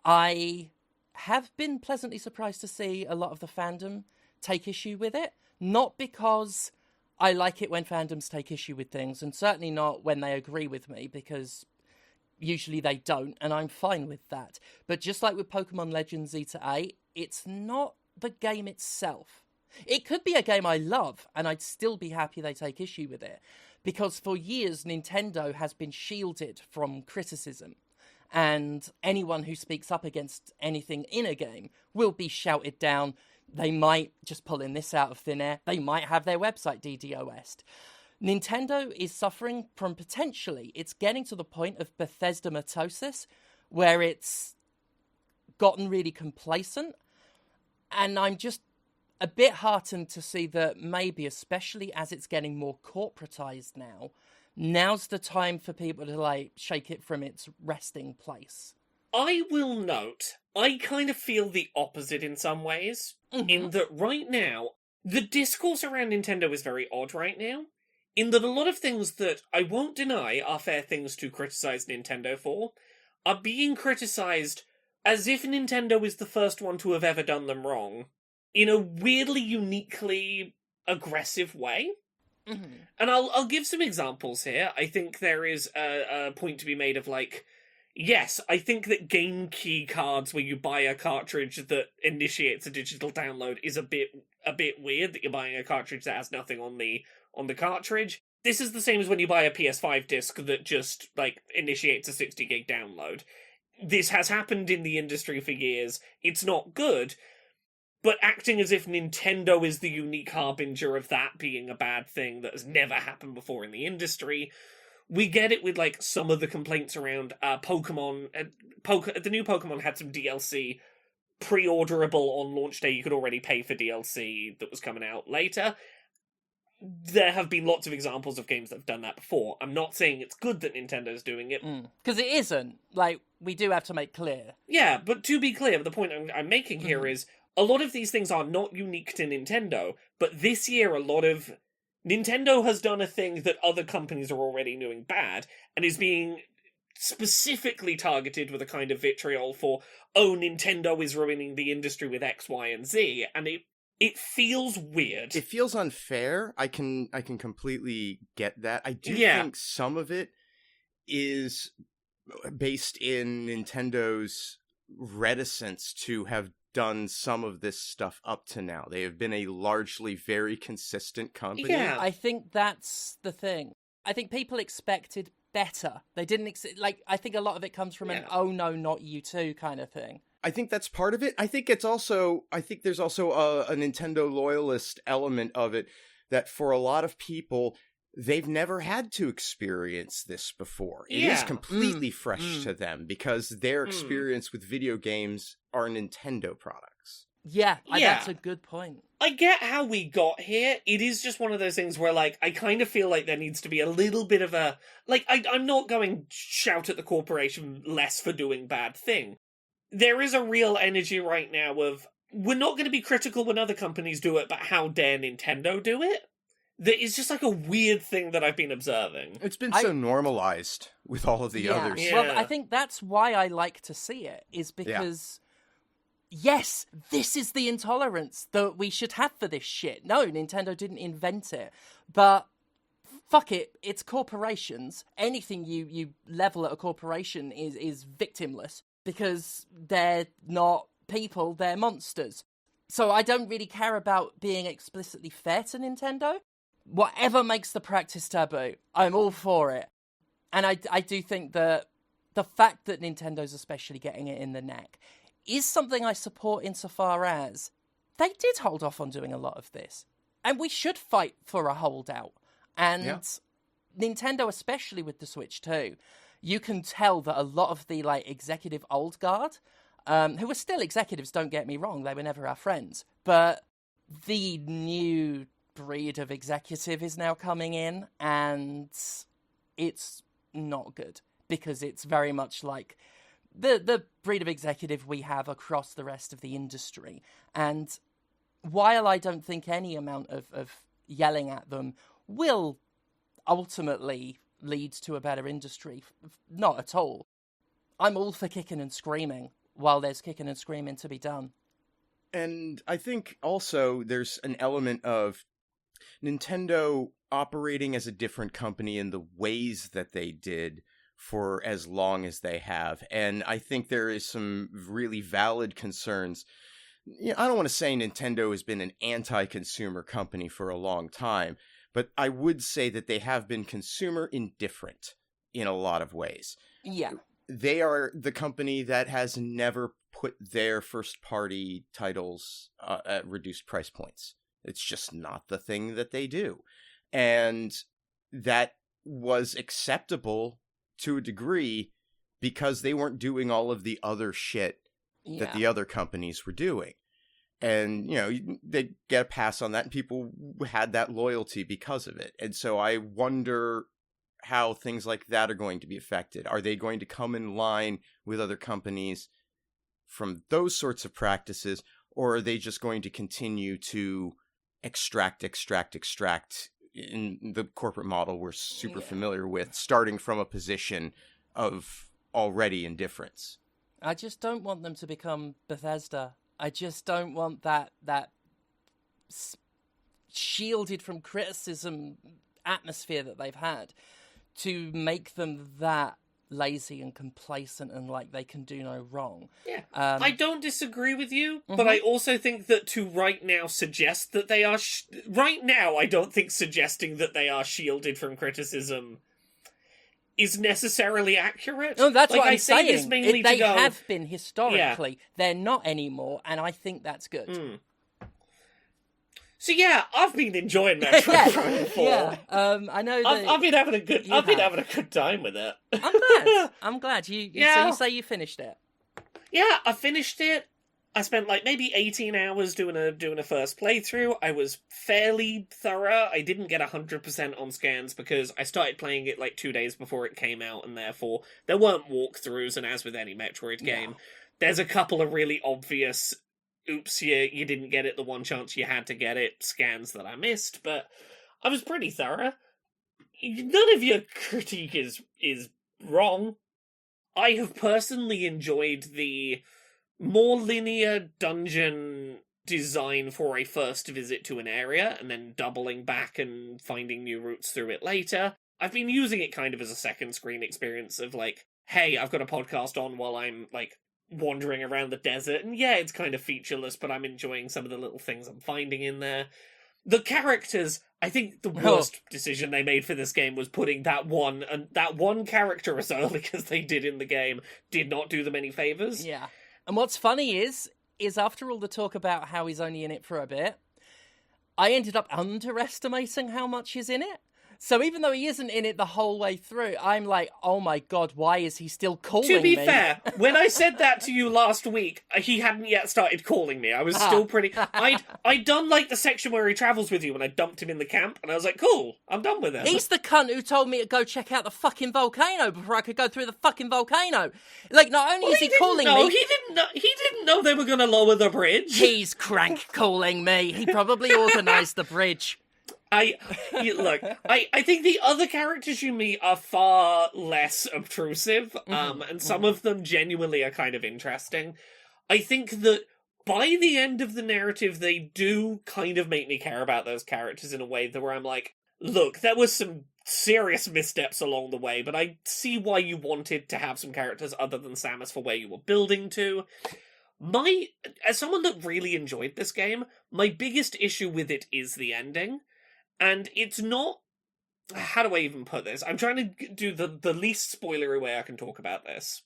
I have been pleasantly surprised to see a lot of the fandom take issue with it. Not because I like it when fandoms take issue with things, and certainly not when they agree with me, because usually they don't, and I'm fine with that. But just like with Pokemon Legends Z-A, it's not the game itself. It could be a game I love, and I'd still be happy they take issue with it. Because for years, Nintendo has been shielded from criticism. And anyone who speaks up against anything in a game will be shouted down. They might, just pulling this out of thin air, they might have their website DDoS'd. Nintendo is suffering from it's getting to the point of Bethesda mitosis, where it's gotten really complacent. And I'm just a bit heartened to see that maybe, especially as it's getting more corporatized now's the time for people to, shake it from its resting place. I will note, I kind of feel the opposite in some ways, in that right now, the discourse around Nintendo is very odd right now, in that a lot of things that I won't deny are fair things to criticize Nintendo for, are being criticized as if Nintendo is the first one to have ever done them wrong, in a weirdly, uniquely aggressive way. Mm-hmm. And I'll give some examples here. I think there is a point to be made of, yes, I think that game key cards where you buy a cartridge that initiates a digital download is a bit weird, that you're buying a cartridge that has nothing on the cartridge. This is the same as when you buy a PS5 disc that just, initiates a 60 gig download. This has happened in the industry for years. It's not good. But acting as if Nintendo is the unique harbinger of that being a bad thing that has never happened before in the industry. We get it with, some of the complaints around Pokemon. The new Pokemon had some DLC pre-orderable on launch day. You could already pay for DLC that was coming out later. There have been lots of examples of games that have done that before. I'm not saying it's good that Nintendo's doing it. Because it isn't. We do have to make clear. Yeah, but to be clear, the point I'm making here is, a lot of these things are not unique to Nintendo, but this year Nintendo has done a thing that other companies are already doing bad, and is being specifically targeted with a kind of vitriol for, Nintendo is ruining the industry with X, Y, and Z, and it feels weird. It feels unfair. I can completely get that. I do think some of it is based in Nintendo's reticence to have done some of this stuff up to now. They have been a largely very consistent company. Yeah, I think that's the thing. I think people expected better. They didn't I think a lot of it comes from an "oh no, not you too" kind of thing. I think that's part of it. I think there's also a Nintendo loyalist element of it, that for a lot of people, they've never had to experience this before. It is completely fresh to them, because their experience with video games are Nintendo products. Yeah, that's a good point. I get how we got here. It is just one of those things where, I kind of feel like there needs to be a little bit of a... I'm not going shout at the corporation less for doing bad thing. There is a real energy right now of, we're not going to be critical when other companies do it, but how dare Nintendo do it? That is just a weird thing that I've been observing. It's been so normalized with all of the others. Yeah. Well, I think that's why I like to see it, is because... Yes, this is the intolerance that we should have for this shit. No, Nintendo didn't invent it. But fuck it, it's corporations. Anything you level at a corporation is victimless, because they're not people, they're monsters. So I don't really care about being explicitly fair to Nintendo. Whatever makes the practice taboo, I'm all for it. And I do think that the fact that Nintendo's especially getting it in the neck is something I support, insofar as they did hold off on doing a lot of this. And we should fight for a holdout. And Nintendo, especially with the Switch too, you can tell that a lot of the executive old guard, who are still executives, don't get me wrong, they were never our friends, but the new breed of executive is now coming in, and it's not good, because it's very much like the breed of executive we have across the rest of the industry. And while I don't think any amount of yelling at them will ultimately lead to a better industry, not at all. I'm all for kicking and screaming while there's kicking and screaming to be done. And I think also there's an element of Nintendo operating as a different company in the ways that they did for as long as they have. And I think there is some really valid concerns. I don't want to say Nintendo has been an anti-consumer company for a long time, but I would say that they have been consumer indifferent in a lot of ways. Yeah. They are the company that has never put their first-party titles at reduced price points. It's just not the thing that they do. And that was acceptable to a degree because they weren't doing all of the other shit that the other companies were doing. And, they get a pass on that, and people had that loyalty because of it. And so I wonder how things like that are going to be affected. Are they going to come in line with other companies from those sorts of practices, or are they just going to continue to extract in the corporate model we're super familiar with, starting from a position of already indifference? I just don't want them to become Bethesda. I just don't want that shielded from criticism atmosphere that they've had to make them that lazy and complacent and like they can do no wrong. Yeah, I don't disagree with you, but I also think that to right now suggest that they are... right now, I don't think suggesting that they are shielded from criticism is necessarily accurate. No, that's like, what I'm I say saying. This mainly they to go, have been historically. Yeah. They're not anymore, and I think that's good. So yeah, I've been enjoying Metroid Prime 4. Yeah, I know that I've been having a good. I've been having a good time with it. I'm glad. I'm glad. So you say you finished it? Yeah, I finished it. I spent like maybe 18 hours doing a first playthrough. I was fairly thorough. I didn't get 100% on scans because I started playing it like 2 days before it came out, and therefore there weren't walkthroughs. And as with any Metroid game, there's a couple of really obvious oops, you didn't get it the one chance you had to get it scans that I missed, but I was pretty thorough. None of your critique is wrong. I have personally enjoyed the more linear dungeon design for a first visit to an area, and then doubling back and finding new routes through it later. I've been using it kind of as a second screen experience of like, hey, I've got a podcast on while I'm like wandering around the desert, and yeah, it's kind of featureless, but I'm enjoying some of the little things I'm finding in there. The characters, I think the worst decision they made for this game was putting that one character as early as they did in the game did not do them any favors. Yeah. And what's funny is after all the talk about how he's only in it for a bit, I ended up underestimating how much he's in it. So even though he isn't in it the whole way through, I'm like, oh my god, why is he still calling me? To be fair, when I said that to you last week, he hadn't yet started calling me. I was still pretty... I'd done like the section where he travels with you when I dumped him in the camp, and I was like, cool, I'm done with him. He's the cunt who told me to go check out the fucking volcano before I could go through the fucking volcano. Like, not only is he calling me... He didn't know they were going to lower the bridge. He's crank calling me. He probably organised the bridge. I think the other characters you meet are far less obtrusive, and some of them genuinely are kind of interesting. I think that by the end of the narrative, they do kind of make me care about those characters in a way that where I'm like, look, there was some serious missteps along the way, but I see why you wanted to have some characters other than Samus for where you were building to. As someone that really enjoyed this game, my biggest issue with it is the ending. And it's not... How do I even put this? I'm trying to do the least spoilery way I can talk about this.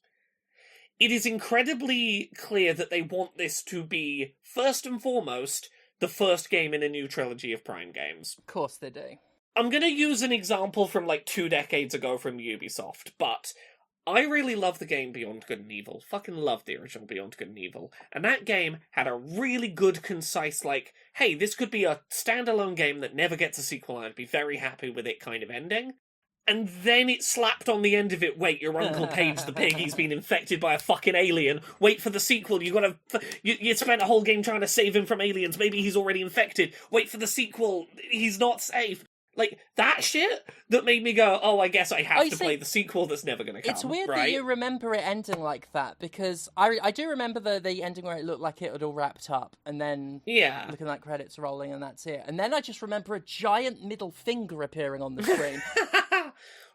It is incredibly clear that they want this to be, first and foremost, the first game in a new trilogy of Prime games. Of course they do. I'm going to use an example from like 2 decades ago from Ubisoft, but I really love the game Beyond Good and Evil. Fucking love the original Beyond Good and Evil. And that game had a really good, concise, like, hey, this could be a standalone game that never gets a sequel and I'd be very happy with it kind of ending. and then it slapped on the end of it, wait, your Uncle Page the pig, he's been infected by a fucking alien. Wait for the sequel, you spent a whole game trying to save him from aliens, maybe he's already infected. Wait for the sequel, he's not safe. Like, that shit that made me go, oh, I guess I have to play the sequel that's never going to come. It's weird right? that you remember it ending like that, because I do remember the ending where it looked like it had all wrapped up, and then looking like credits rolling, and that's it. And then I just remember a giant middle finger appearing on the screen.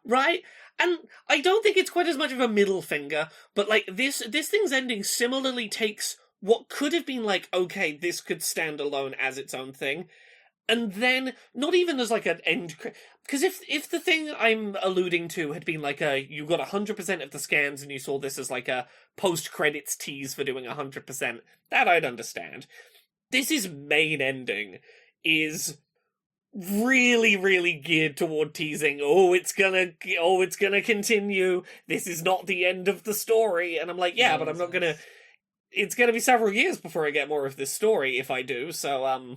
Right? And I don't think it's quite as much of a middle finger, but like this thing's ending similarly takes what could have been like, okay, this could stand alone as its own thing. And then, not even as like an end... Because if the thing I'm alluding to had been like you got 100% of the scans and you saw this as like a post-credits tease for doing 100%, that I'd understand. This main ending is really, really geared toward teasing, it's gonna continue, this is not the end of the story. And I'm like, yeah, but I'm not gonna... It's gonna be several years before I get more of this story, if I do, so,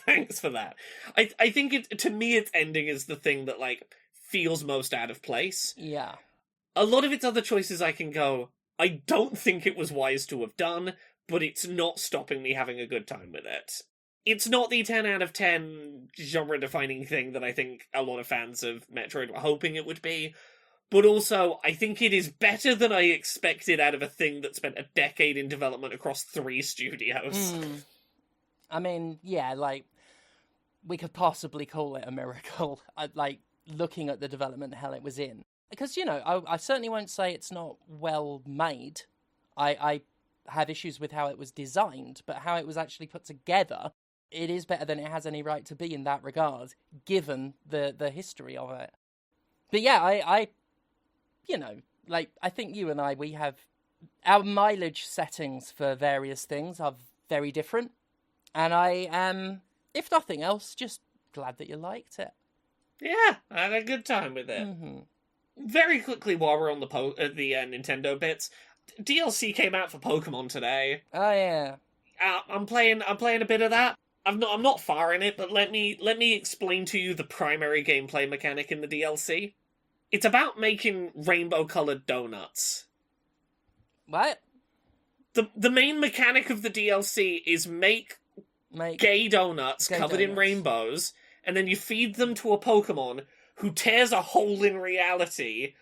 thanks for that. I think to me its ending is the thing that like feels most out of place. Yeah. A lot of its other choices I can go, I don't think it was wise to have done, but it's not stopping me having a good time with it. It's not the 10 out of 10 genre-defining thing that I think a lot of fans of Metroid were hoping it would be, but also I think it is better than I expected out of a thing that spent a decade in development across 3 studios. I mean, yeah, like, we could possibly call it a miracle, like, looking at the development hell it was in. Because, you know, I certainly won't say it's not well made. I have issues with how it was designed, but how it was actually put together, it is better than it has any right to be in that regard, given the history of it. But yeah, I you know, like, I think you and I, we have... Our mileage settings for various things are very different. And I am, if nothing else, just glad that you liked it. Yeah, I had a good time with it. Mm-hmm. Very quickly, while we're on the Nintendo bits, DLC came out for Pokemon today. Oh yeah, I'm playing a bit of that. I'm not far in it, but let me explain to you the primary gameplay mechanic in the DLC. It's about making rainbow-colored donuts. What? The main mechanic of the DLC is make gay donuts covered in rainbows, and then you feed them to a Pokemon who tears a hole in reality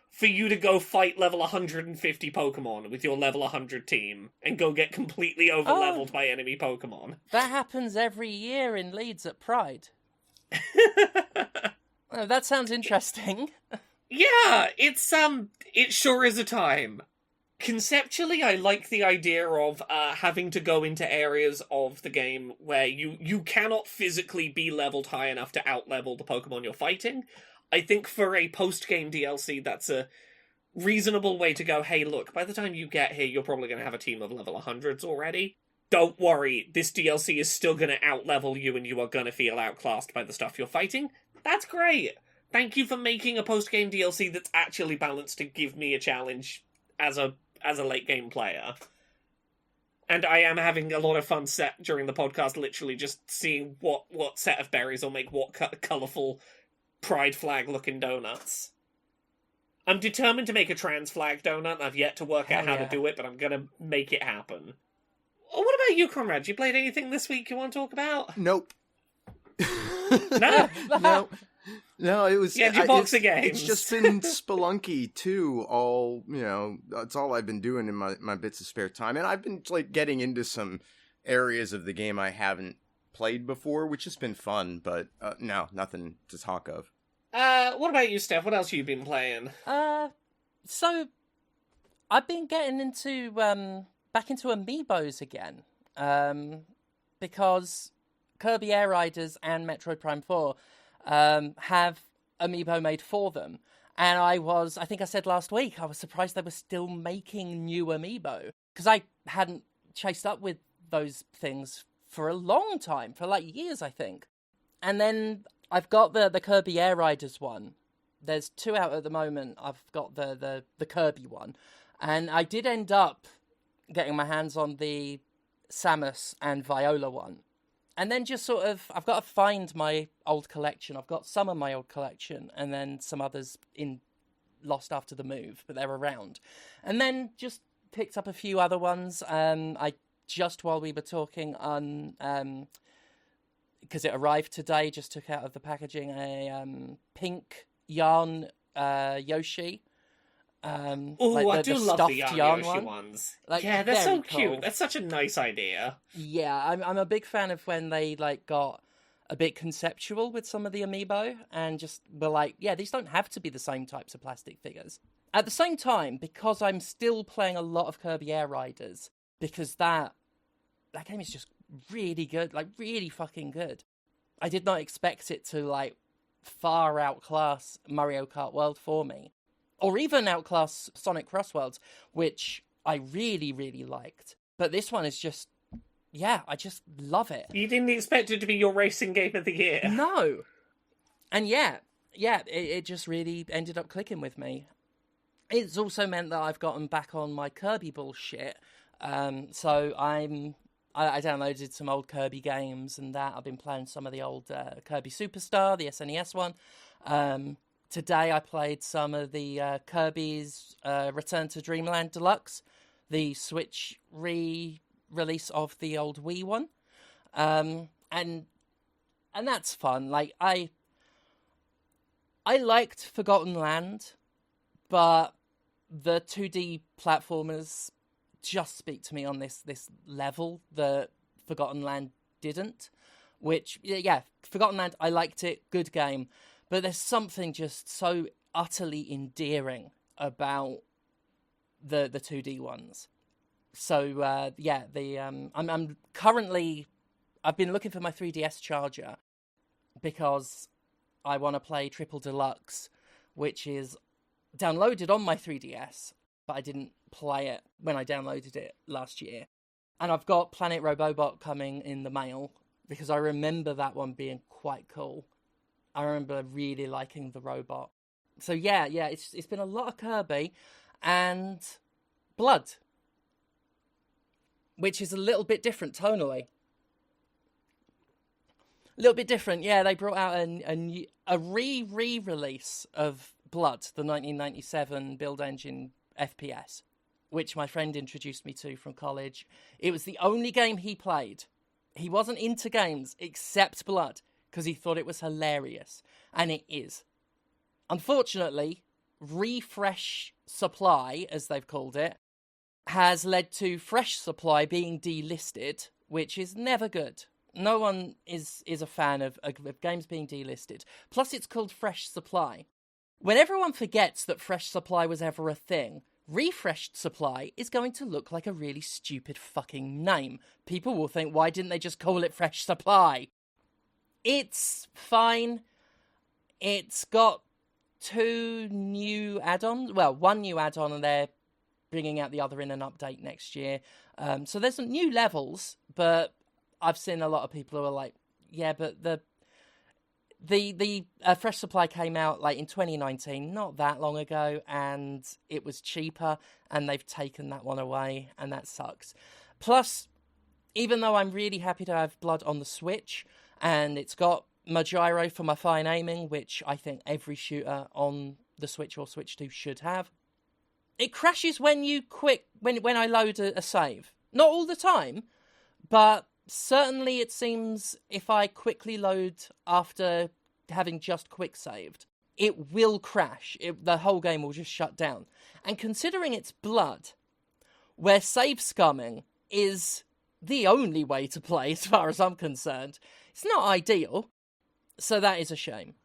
for you to go fight level 150 Pokemon with your level 100 team, and go get completely over-leveled by enemy Pokemon. That happens every year in Leeds at Pride. Oh, that sounds interesting. Yeah, it sure is a time. Conceptually, I like the idea of having to go into areas of the game where you cannot physically be leveled high enough to out-level the Pokemon you're fighting. I think for a post-game DLC, that's a reasonable way to go, hey, look, by the time you get here, you're probably going to have a team of level 100s already. Don't worry, this DLC is still going to out-level you and you are going to feel outclassed by the stuff you're fighting. That's great! Thank you for making a post-game DLC that's actually balanced to give me a challenge as a late game player. And I am having a lot of fun during the podcast, literally just seeing what set of berries will make what colourful pride flag looking donuts. I'm determined to make a trans flag donut, and I've yet to work out how to do it, but I'm gonna make it happen. What about you, Conrad? You played anything this week you want to talk about? Nope. No? No, it was... Yeah, box of games. It's just been Spelunky, too, that's all I've been doing in my bits of spare time. And I've been, like, getting into some areas of the game I haven't played before, which has been fun, but no, nothing to talk of. What about you, Steph? What else have you been playing? So, I've been getting into, back into Amiibos again, because Kirby Air Riders and Metroid Prime 4 have Amiibo made for them. And I think I said last week, I was surprised they were still making new Amiibo. Because I hadn't chased up with those things for a long time, for like years, I think. And then I've got the Kirby Air Riders one. There's 2 out at the moment. I've got the Kirby one. And I did end up getting my hands on the Samus and Viola one. And then just sort of, I've got to find my old collection. I've got some of my old collection, and then some others lost after the move, but they're around. And then just picked up a few other ones. I just while we were talking on, because it arrived today, just took out of the packaging a pink yarn Yoshi. Oh, I do love the yarn Yoshi ones. Like, yeah, they're so cool. cute. That's such a nice idea. Yeah, I'm a big fan of when they like got a bit conceptual with some of the amiibo and just were like, yeah, these don't have to be the same types of plastic figures. At the same time, because I'm still playing a lot of Kirby Air Riders, because that game is just really good, like really fucking good. I did not expect it to like far outclass Mario Kart World for me. Or even outclass Sonic Cross Worlds, which I really, really liked. But this one is just, yeah, I just love it. You didn't expect it to be your racing game of the year. No. And it just really ended up clicking with me. It's also meant that I've gotten back on my Kirby bullshit. So I downloaded some old Kirby games and that. I've been playing some of the old Kirby Superstar, the SNES one. Today I played some of the Kirby's Return to Dreamland Deluxe, the Switch re-release of the old Wii one, and that's fun. Like I liked Forgotten Land, but the 2D platformers just speak to me on this level that Forgotten Land didn't. Which, yeah, Forgotten Land, I liked it, good game. But there's something just so utterly endearing about the 2D ones. So I'm currently, I've been looking for my 3DS charger because I want to play Triple Deluxe, which is downloaded on my 3DS, but I didn't play it when I downloaded it last year. And I've got Planet Robobot coming in the mail because I remember that one being quite cool. I remember really liking the robot. So yeah, it's been a lot of Kirby and Blood, which is a little bit different tonally. A little bit different, yeah. They brought out a re-release of Blood, the 1997 build engine FPS, which my friend introduced me to from college. It was the only game he played. He wasn't into games except Blood, because he thought it was hilarious. And it is. Unfortunately, refresh supply, as they've called it, has led to fresh supply being delisted, which is never good. No one is a fan of games being delisted. Plus, it's called fresh supply. When everyone forgets that fresh supply was ever a thing, refreshed supply is going to look like a really stupid fucking name. People will think, why didn't they just call it fresh supply? It's fine. It's got 2 new add-ons. Well, 1 new add-on, and they're bringing out the other in an update next year. So there's some new levels, but I've seen a lot of people who are like, yeah, but the fresh supply came out like in 2019, not that long ago, and it was cheaper, and they've taken that one away, and that sucks. Plus, even though I'm really happy to have Blood on the Switch, and it's got my gyro for my fine aiming, which I think every shooter on the Switch or Switch 2 should have, it crashes when I load a save. Not all the time, but certainly it seems if I quickly load after having just quick saved, it will crash. The whole game will just shut down. And considering it's Blood, where save scumming is the only way to play as far as I'm concerned, it's not ideal. So that is a shame.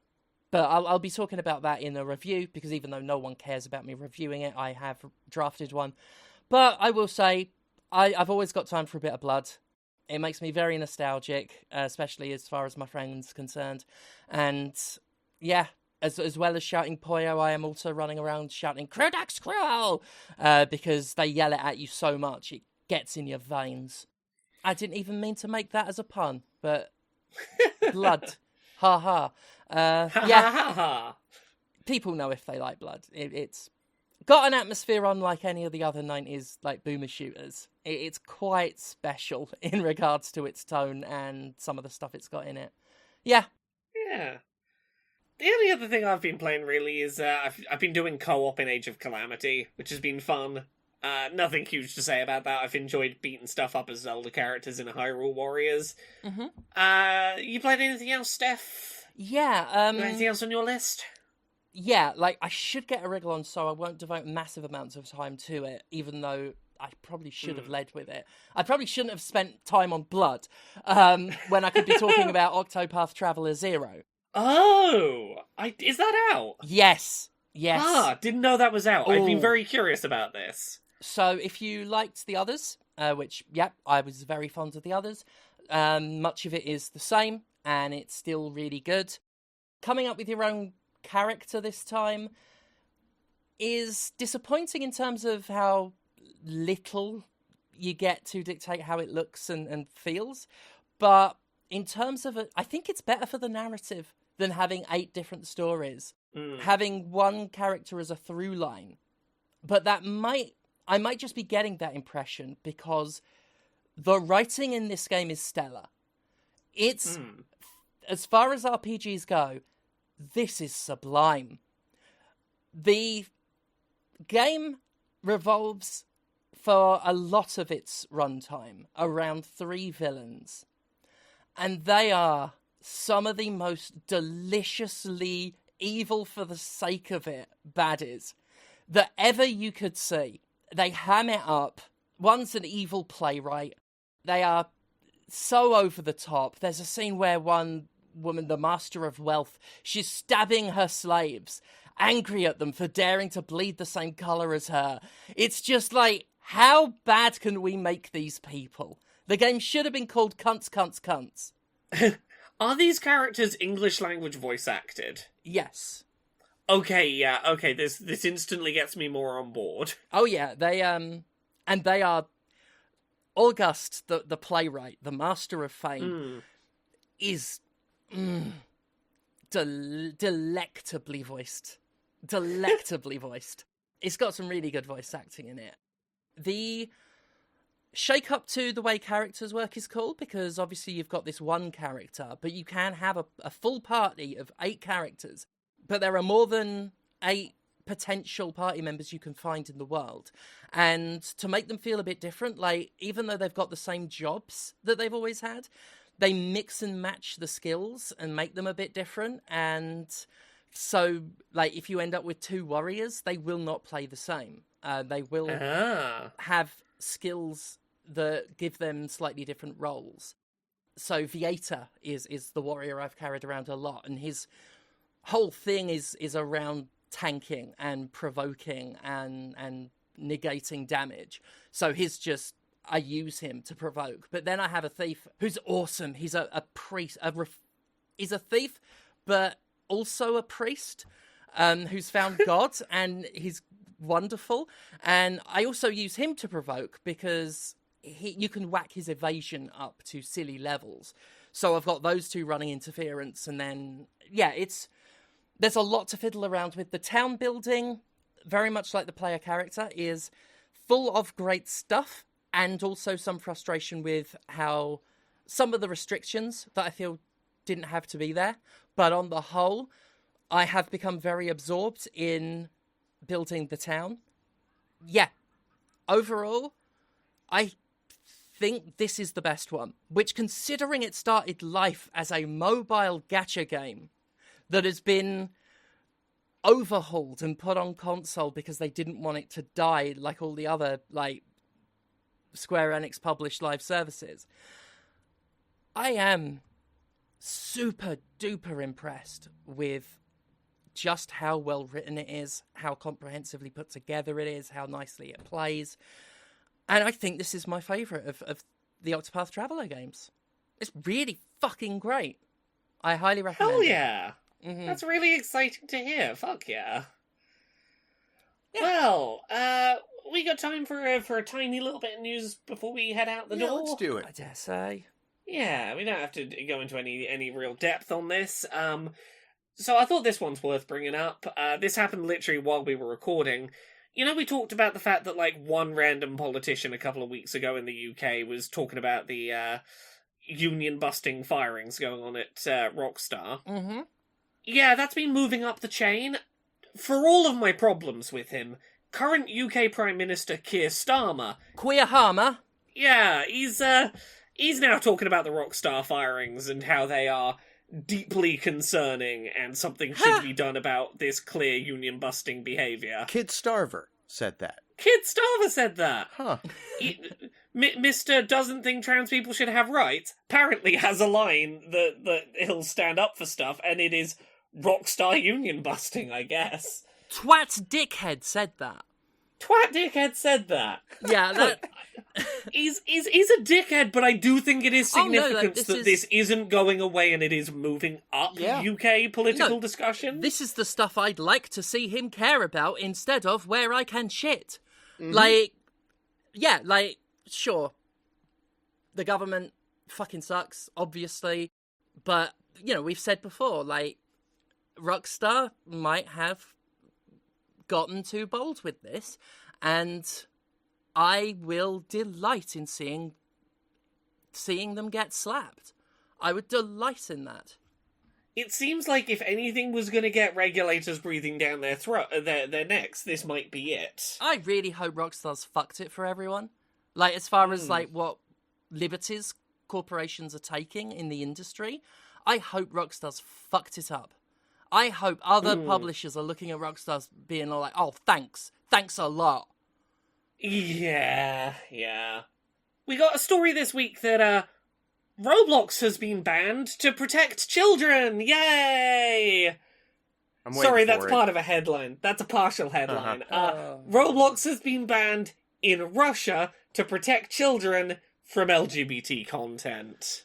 But I'll be talking about that in a review, because even though no one cares about me reviewing it, I have drafted one. But I will say, I've always got time for a bit of Blood. It makes me very nostalgic, especially as far as my friend's concerned. And yeah, as well as shouting Poyo, I am also running around shouting Crudax Cruel, because they yell it at you so much, it gets in your veins. I didn't even mean to make that as a pun, but Blood. Ha ha. Yeah. People know if they like Blood. It's got an atmosphere unlike any of the other 90s like boomer shooters. It's quite special in regards to its tone and some of the stuff it's got in it. Yeah. Yeah. The only other thing I've been playing really is I've been doing co-op in Age of Calamity, which has been fun. Nothing huge to say about that. I've enjoyed beating stuff up as Zelda characters in Hyrule Warriors. Mm-hmm. You played anything else, Steph? Yeah. Anything else on your list? Yeah, like, I should get a wriggle on, so I won't devote massive amounts of time to it, even though I probably should have led with it. I probably shouldn't have spent time on Blood, when I could be talking about Octopath Traveler 0. Oh! Is that out? Yes. Didn't know that was out. I've been Oh. very curious about this. So, if you liked the others, which, I was very fond of the others, much of it is the same, and it's still really good. Coming up with your own character this time is disappointing in terms of how little you get to dictate how it looks and feels, but in terms of it, I think it's better for the narrative than having 8 different stories, having one character as a through line. But I might just be getting that impression because the writing in this game is stellar. It's as far as RPGs go, this is sublime. The game revolves for a lot of its runtime around 3 villains. And they are some of the most deliciously evil for the sake of it baddies that ever you could see. They ham it up. One's an evil playwright. They are so over the top. There's a scene where one woman, the master of wealth, she's stabbing her slaves, angry at them for daring to bleed the same colour as her. It's just like, how bad can we make these people? The game should have been called Cunts, Cunts, Cunts. Are these characters English language voice acted? Yes. Okay, this instantly gets me more on board. Oh yeah, they are August, the playwright, the master of fame, is delectably voiced. Delectably voiced. It's got some really good voice acting in it. The shake up to the way characters work is cool, because obviously you've got this one character, but you can have a full party of 8 characters. But there are more than 8 potential party members you can find in the world. And to make them feel a bit different, like, even though they've got the same jobs that they've always had, they mix and match the skills and make them a bit different. And so, like, if you end up with 2 warriors, they will not play the same. They will have skills that give them slightly different roles. So Vieta is the warrior I've carried around a lot, and his whole thing is around tanking and provoking and negating damage. So I use him to provoke. But then I have a thief who's awesome. He's a priest. He's a thief, but also a priest who's found God, and he's wonderful. And I also use him to provoke because you can whack his evasion up to silly levels. So I've got those 2 running interference, and then, there's a lot to fiddle around with. The town building, very much like the player character, is full of great stuff, and also some frustration with how some of the restrictions that I feel didn't have to be there. But on the whole, I have become very absorbed in building the town. Yeah. Overall, I think this is the best one. Which, considering it started life as a mobile gacha game that has been overhauled and put on console because they didn't want it to die like all the other, like, Square Enix published live services, I am super duper impressed with just how well written it is, how comprehensively put together it is, how nicely it plays. And I think this is my favourite of the Octopath Traveler games. It's really fucking great. I highly recommend Hell it. yeah! Mm-hmm. That's really exciting to hear. Fuck yeah. Well, we got time for a tiny little bit of news before we head out the door. Let's do it. I dare say. Yeah, we don't have to go into any real depth on this. So I thought this one's worth bringing up. This happened literally while we were recording. You know, we talked about the fact that, like, one random politician a couple of weeks ago in the UK was talking about the union-busting firings going on at Rockstar. Mm-hmm. Yeah, that's been moving up the chain. For all of my problems with him, current UK Prime Minister Kier Starmer... Queer Harmer? Yeah, he's now talking about the Rockstar firings and how they are deeply concerning and something should be done about this clear union-busting behaviour. Kid Starver said that. Kid Starver said that! Huh. Mr. doesn't think trans people should have rights apparently has a line that he'll stand up for stuff, and it is Rockstar union-busting, I guess. Twat Dickhead said that. Twat Dickhead said that. Yeah, that... He's a dickhead, but I do think it is significant this this isn't going away and it is moving up UK political discussion. This is the stuff I'd like to see him care about instead of where I can shit. Mm-hmm. Sure. The government fucking sucks, obviously. But, we've said before, Rockstar might have gotten too bold with this, and I will delight in seeing them get slapped. I would delight in that. It seems like if anything was going to get regulators breathing down their throat, their necks, this might be it. I really hope Rockstar's fucked it for everyone. As far as what liberties corporations are taking in the industry, I hope Rockstar's fucked it up. I hope other publishers are looking at Rockstars being all like, oh, thanks a lot. Yeah. We got a story this week that Roblox has been banned to protect children. Yay! Sorry, that's part of a headline. That's a partial headline. Roblox has been banned in Russia to protect children from LGBT content.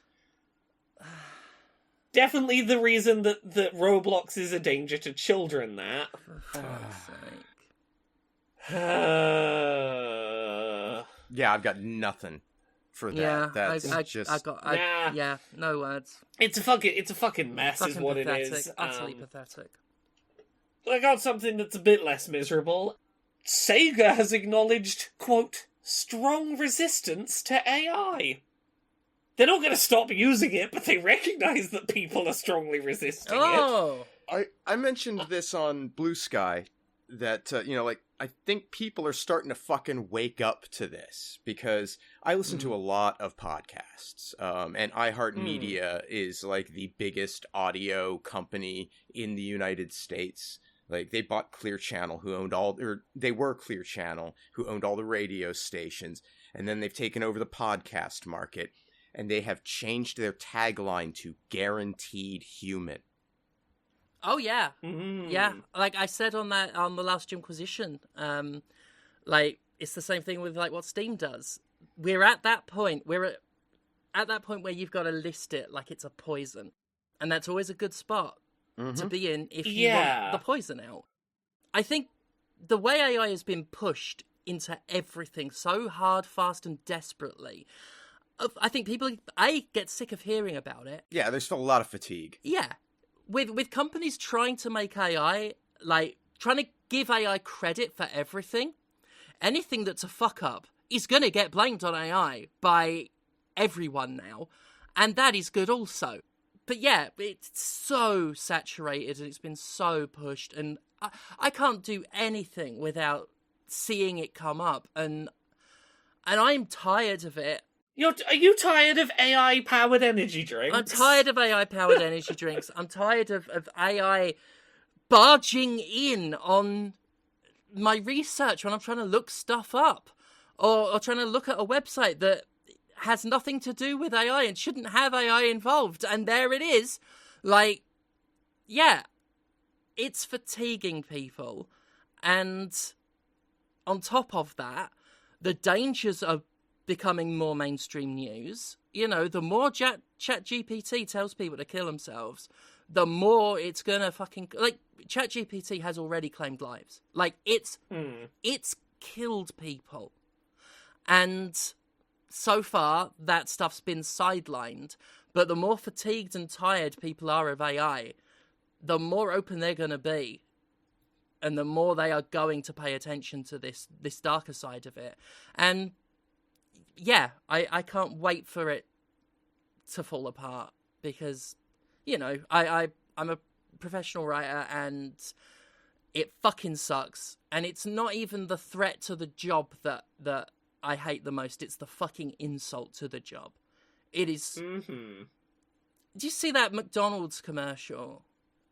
Definitely the reason that Roblox is a danger to children, that. For fuck's sake. Yeah, I've got nothing for that. Yeah, That's no words. It's a fucking mess, Fucking is what pathetic, it is. Utterly pathetic. I got something that's a bit less miserable. SEGA has acknowledged, quote, strong resistance to AI. They're not going to stop using it, but they recognise that people are strongly resisting it. I mentioned this on Blue Sky, that, I think people are starting to fucking wake up to this, because I listen to a lot of podcasts, and iHeartMedia is, the biggest audio company in the United States. They bought Clear Channel, they were Clear Channel, who owned all the radio stations, and then they've taken over the podcast market. And they have changed their tagline to guaranteed human. Oh, yeah. Yeah. Like I said on the last Jimquisition, it's the same thing with, what Steam does. We're at that point. We're at that point where you've got to list it like it's a poison. And that's always a good spot to be in if you want the poison out. I think the way AI has been pushed into everything so hard, fast, and desperately... I think people, get sick of hearing about it. Yeah, there's still a lot of fatigue. Yeah. With companies trying to make AI, trying to give AI credit for everything, anything that's a fuck-up is going to get blamed on AI by everyone now, and that is good also. But yeah, it's so saturated and it's been so pushed, and I can't do anything without seeing it come up, and I'm tired of it. Are you tired of AI-powered energy drinks? I'm tired of AI-powered energy drinks. I'm tired of AI barging in on my research when I'm trying to look stuff up. Or trying to look at a website that has nothing to do with AI and shouldn't have AI involved. And there it is. It's fatiguing people. And on top of that, the dangers of becoming more mainstream news. The more ChatGPT tells people to kill themselves, the more it's gonna fucking... ChatGPT has already claimed lives. It's killed people. And so far, that stuff's been sidelined. But the more fatigued and tired people are of AI, the more open they're gonna be and the more they are going to pay attention to this darker side of it. And yeah, I can't wait for it to fall apart, because, you know, I'm a professional writer and it fucking sucks. And it's not even the threat to the job that I hate the most. It's the fucking insult to the job. It is... Mm-hmm. Do you see that McDonald's commercial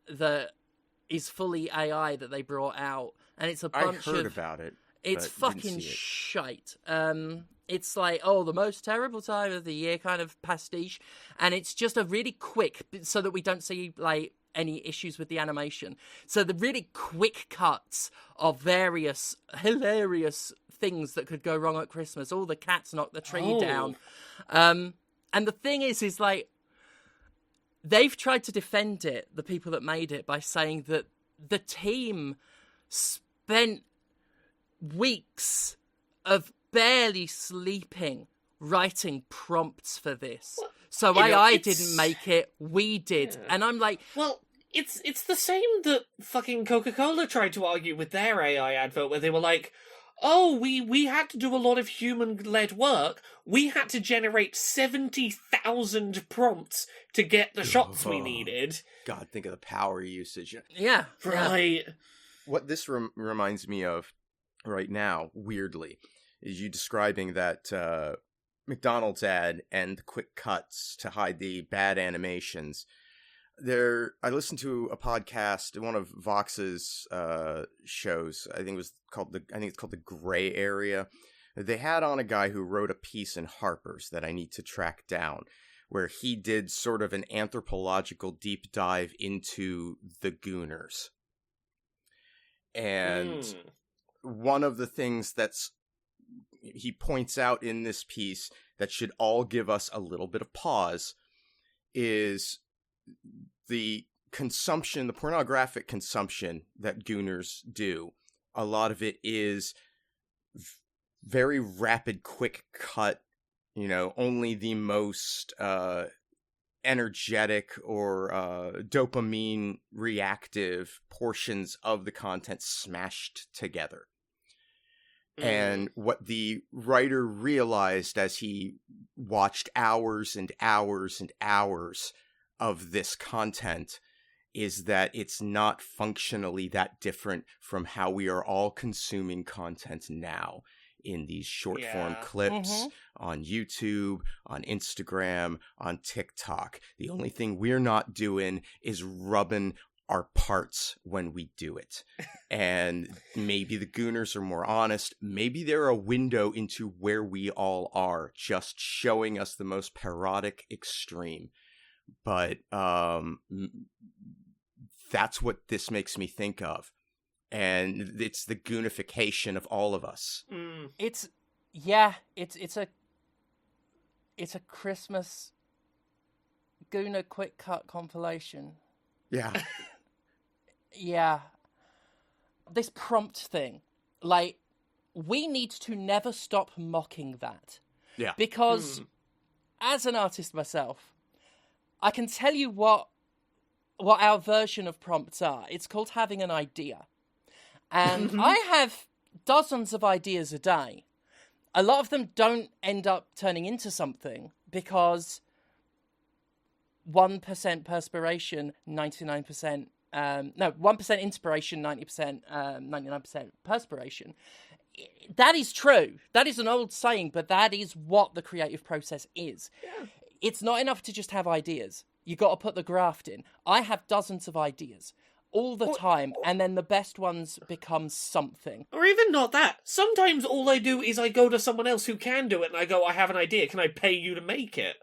that is fully AI that they brought out? And it's a bunch of... I heard about it. It's fucking shite. It's like, oh, the most terrible time of the year kind of pastiche. And it's just a really quick, so that we don't see, like, any issues with the animation. So the really quick cuts of various hilarious things that could go wrong at Christmas. All the cats knock the tree down. And the thing is like, they've tried to defend it, the people that made it, by saying that the team spent weeks of barely sleeping writing prompts for this. Well, so AI didn't make it, we did. Yeah. And I'm like... Well, it's the same that fucking Coca-Cola tried to argue with their AI advert, where they were like, oh, we had to do a lot of human-led work. We had to generate 70,000 prompts to get the shots we needed. God, think of the power usage. Yeah. Right. Yeah. What this reminds me of right now, weirdly, is you describing that McDonald's ad and the quick cuts to hide the bad animations. I listened to a podcast, one of Vox's shows. I think it's called the Gray Area. They had on a guy who wrote a piece in Harper's that I need to track down, where he did sort of an anthropological deep dive into the Gooners. And one of the things he points out in this piece that should all give us a little bit of pause is the pornographic consumption that Gooners do. A lot of it is very rapid, quick cut, only the most energetic or dopamine reactive portions of the content smashed together. And what the writer realized as he watched hours and hours and hours of this content is that it's not functionally that different from how we are all consuming content now in these short form clips on YouTube, on Instagram, on TikTok. The only thing we're not doing is rubbing our parts when we do it. And maybe the Gooners are more honest. Maybe they're a window into where we all are, just showing us the most parodic extreme. But that's what this makes me think of. And it's the goonification of all of us. It's a Christmas Gooner quick cut compilation. Yeah. Yeah. This prompt thing, like, we need to never stop mocking that. Yeah. Because as an artist myself, I can tell you what our version of prompts are. It's called having an idea. And I have dozens of ideas a day. A lot of them don't end up turning into something because 1% perspiration, 99%... 1% inspiration, 99% perspiration. That is true. That is an old saying, but that is what the creative process is. Yeah. It's not enough to just have ideas. You got to put the graft in. I have dozens of ideas all the time, and then the best ones become something. Or even not that. Sometimes all I do is I go to someone else who can do it, and I go, I have an idea. Can I pay you to make it?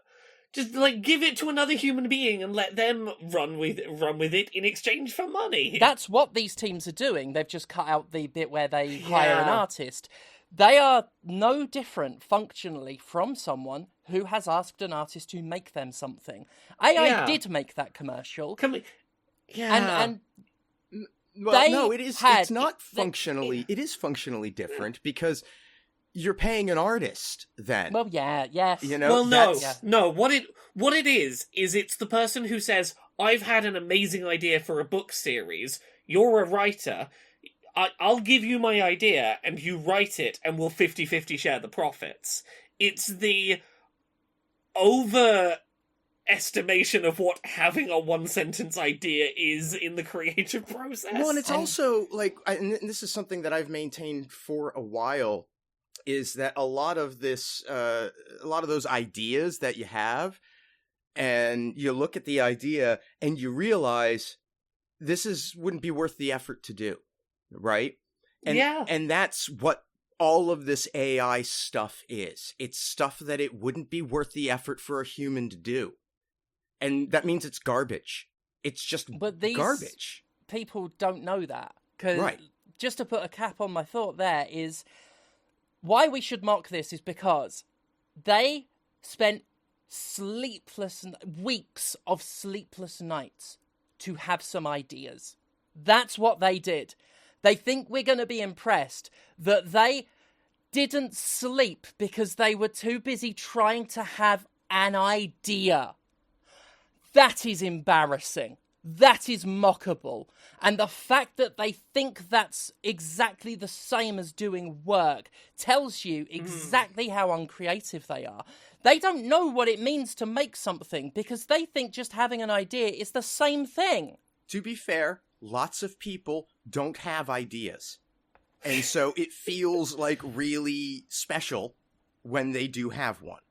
Just, give it to another human being and let them run with it in exchange for money. That's what these teams are doing. They've just cut out the bit where they hire an artist. They are no different functionally from someone who has asked an artist to make them something. AI did make that commercial. And well, no, it is. It's not functionally. It is functionally different because you're paying an artist then. Well, yes. Well, no. What it is it's the person who says, I've had an amazing idea for a book series. You're a writer. I'll give you my idea, and you write it, and we'll 50-50 share the profits. It's the overestimation of what having a one-sentence idea is in the creative process. Well, and it's also, like, and this is something that I've maintained for a while, is that a lot of those ideas that you have, and you look at the idea and you realize wouldn't be worth the effort to do, right? And that's what all of this AI stuff is. It's stuff that it wouldn't be worth the effort for a human to do. And that means it's garbage. It's just garbage. People don't know that. Because right. Just to put a cap on my thought there is, why we should mock this is because they spent weeks of sleepless nights to have some ideas. That's what they did. They think we're going to be impressed that they didn't sleep because they were too busy trying to have an idea. That is embarrassing. That is mockable. And the fact that they think that's exactly the same as doing work tells you exactly how uncreative they are. They don't know what it means to make something because they think just having an idea is the same thing. To be fair, lots of people don't have ideas. And so it feels like really special when they do have one.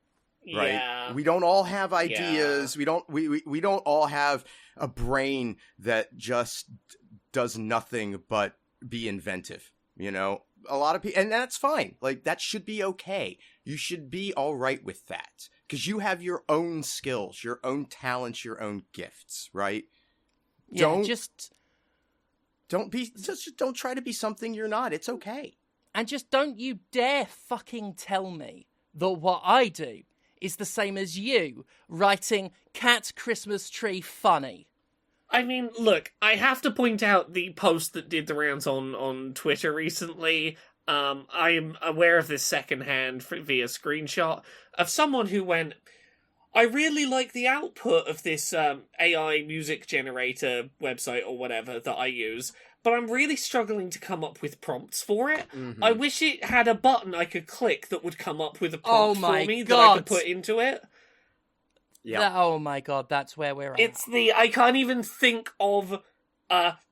Right? Yeah. We don't all have ideas. Yeah. We don't all have a brain that just does nothing but be inventive, you know? A lot of people, and that's fine. Like, that should be okay. You should be all right with that because you have your own skills, your own talents, your own gifts, right? Yeah, don't try to be something you're not. It's okay. And just don't you dare fucking tell me that what I do is the same as you writing Cat Christmas Tree funny. I mean, look, I have to point out the post that did the rounds on Twitter recently. I am aware of this secondhand via screenshot of someone who went, I really like the output of this AI music generator website or whatever that I use, but I'm really struggling to come up with prompts for it. Mm-hmm. I wish it had a button I could click that would come up with a prompt for me that I could put into it. Yeah. Oh my god, that's where we're at. I can't even think of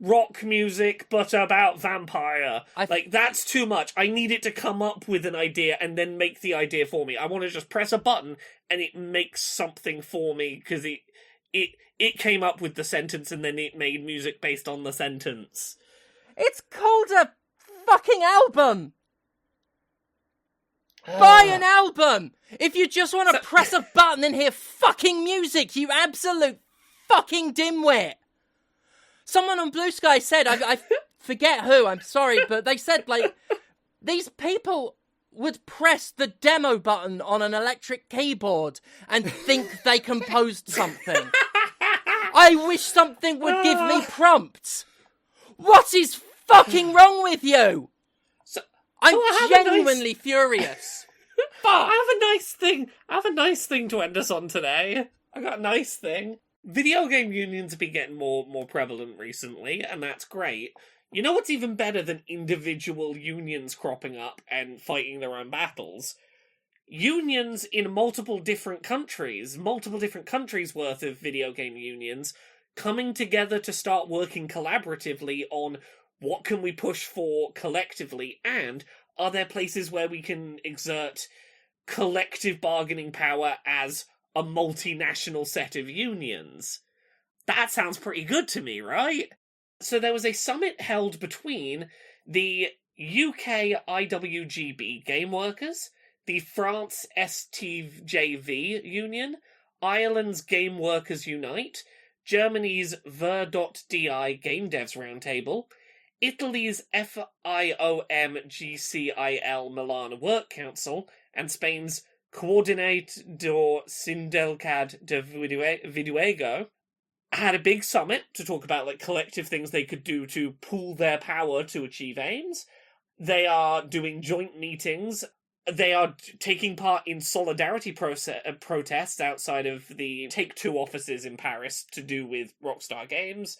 rock music but about vampire. That's too much. I need it to come up with an idea and then make the idea for me. I want to just press a button and it makes something for me because it came up with the sentence and then it made music based on the sentence. It's called a fucking album! Buy an album! If you just want to press a button and hear fucking music, you absolute fucking dimwit! Someone on Blue Sky said, I forget who, I'm sorry, but they said, like, these people would press the demo button on an electric keyboard and think they composed something. I wish something would give me prompts. What is fucking wrong with you? I'm genuinely furious. I have a nice thing to end us on today. I got a nice thing. Video game unions have been getting more prevalent recently, and that's great. You know what's even better than individual unions cropping up and fighting their own battles? Unions in multiple different countries worth of video game unions, coming together to start working collaboratively on what can we push for collectively, and are there places where we can exert collective bargaining power as a multinational set of unions? That sounds pretty good to me, right? So there was a summit held between the UK IWGB game workers, the France STJV union, Ireland's Game Workers Unite, Germany's Ver.di Game Devs Roundtable, Italy's FIOM-GCIL Milan Work Council, and Spain's Coordinate do Sindicat de Videojuego had a big summit to talk about like collective things they could do to pool their power to achieve aims. They are doing joint meetings. They are taking part in solidarity protests outside of the Take-Two offices in Paris to do with Rockstar Games.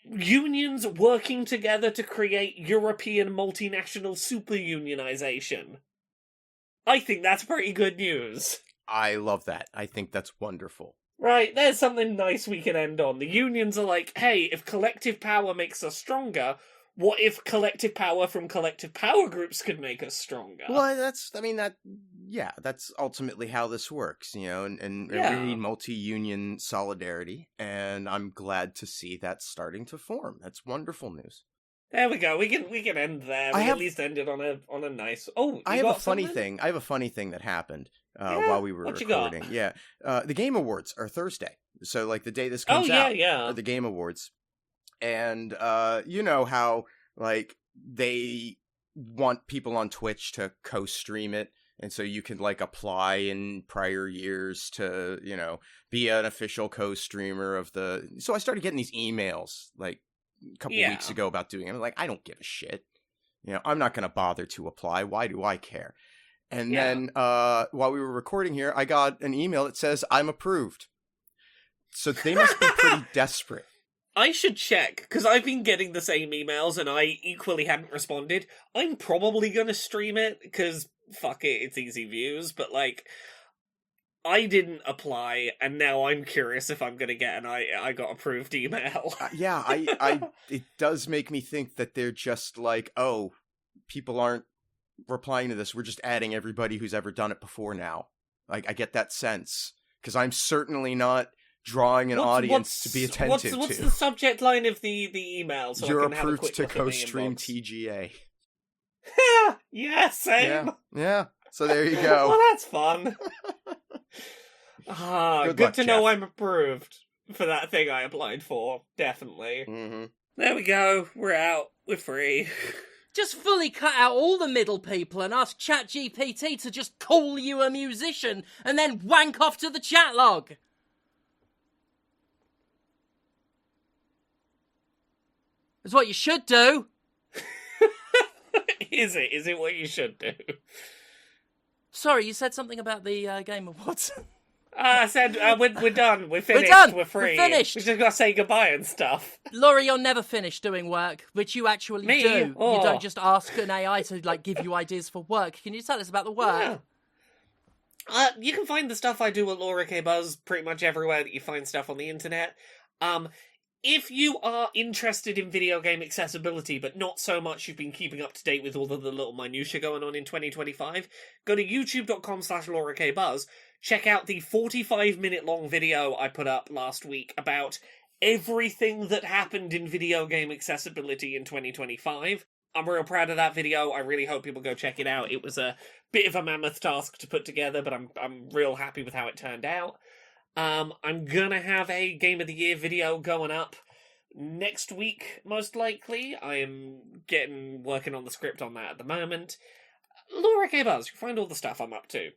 unions working together to create European multinational super unionization. I think that's pretty good news. I love that. I think that's wonderful. Right, there's something nice we can end on. The unions are like, hey, if collective power makes us stronger, what if collective power from collective power groups could make us stronger? Well, that's ultimately how this works, and Yeah. we need multi-union solidarity, and I'm glad to see that starting to form. That's wonderful news. There we go. We can end there. At least end it on a nice. Oh, I have a funny thing. I have a funny thing that happened while we were recording. Yeah, the Game Awards are Thursday, so like the day this comes out. Are the Game Awards, and you know how like they want people on Twitch to co-stream it, and so you can like apply in prior years to be an official co-streamer of the. So I started getting these emails like a couple weeks ago about doing it. I'm like, I don't give a shit. I'm not going to bother to apply. Why do I care? And then while we were recording here, I got an email that says I'm approved. So they must be pretty desperate. I should check, because I've been getting the same emails and I equally hadn't responded. I'm probably going to stream it, because fuck it, it's easy views, but like, I didn't apply, and now I'm curious if I'm going to get an I got approved email. It does make me think that they're just like, oh, people aren't replying to this. We're just adding everybody who's ever done it before now. Like, I get that sense, because I'm certainly not drawing an audience to be attentive to. What's the subject line of the email? So You're I can have a approved quick to look at my co-stream inbox? TGA. Yeah, same. Yeah. So there you go. Well, that's fun. Good luck, to know Jeff. I'm approved for that thing I applied for. Definitely. Mm-hmm. There we go. We're out. We're free. Just fully cut out all the middle people and ask ChatGPT to just call you a musician and then wank off to the chat log. That's what you should do. Is it? Is it what you should do? Sorry, you said something about the Game Awards. I said we're done. We're finished. done. We're free. We're finished. We just got to say goodbye and stuff. Laurie, you're never finished doing work, which you actually Me? do. Oh. You don't just ask an AI to like give you ideas for work. Can you tell us about the work? Yeah. You can find the stuff I do at Laura K. Buzz pretty much everywhere that you find stuff on the internet. If you are interested in video game accessibility, but not so much you've been keeping up to date with all of the little minutiae going on in 2025, go to youtube.com/LauraKBuzz. Check out the 45-minute long video I put up last week about everything that happened in video game accessibility in 2025. I'm real proud of that video. I really hope people go check it out. It was a bit of a mammoth task to put together, but I'm real happy with how it turned out. I'm gonna have a Game of the Year video going up next week, most likely. I am working on the script on that at the moment. Laura K. Buzz, you can find all the stuff I'm up to.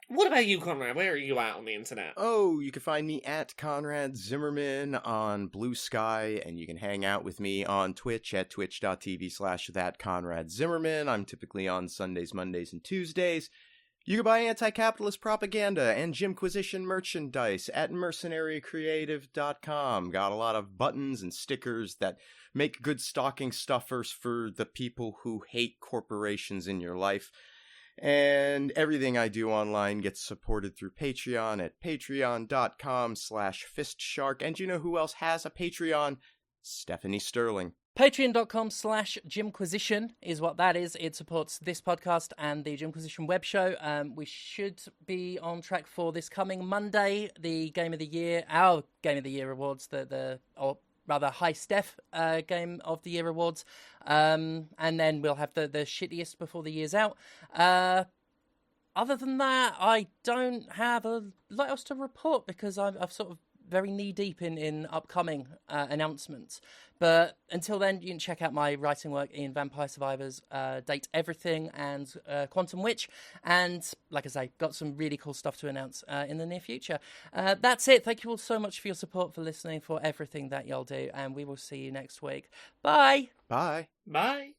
What about you, Conrad? Where are you at on the internet? Oh, you can find me at Conrad Zimmerman on Blue Sky, and you can hang out with me on Twitch at twitch.tv/thatconradzimmerman. I'm typically on Sundays, Mondays, and Tuesdays. You can buy anti-capitalist propaganda and Jimquisition merchandise at mercenarycreative.com. Got a lot of buttons and stickers that make good stocking stuffers for the people who hate corporations in your life. And everything I do online gets supported through Patreon at patreon.com/fistshark. And you know who else has a Patreon? Stephanie Sterling. Patreon.com/Jimquisition is what that is. It supports this podcast and the Jimquisition web show. We should be on track for this coming Monday, the Game of the Year, our Game of the Year awards, or rather High Steph Game of the Year awards. And then we'll have the shittiest before the year's out. Other than that, I don't have a lot else to report because I've sort of very knee-deep in upcoming announcements. But until then, you can check out my writing work in Vampire Survivors, Date Everything, and Quantum Witch. And, like I say, got some really cool stuff to announce in the near future. That's it. Thank you all so much for your support, for listening, for everything that y'all do. And we will see you next week. Bye! Bye. Bye.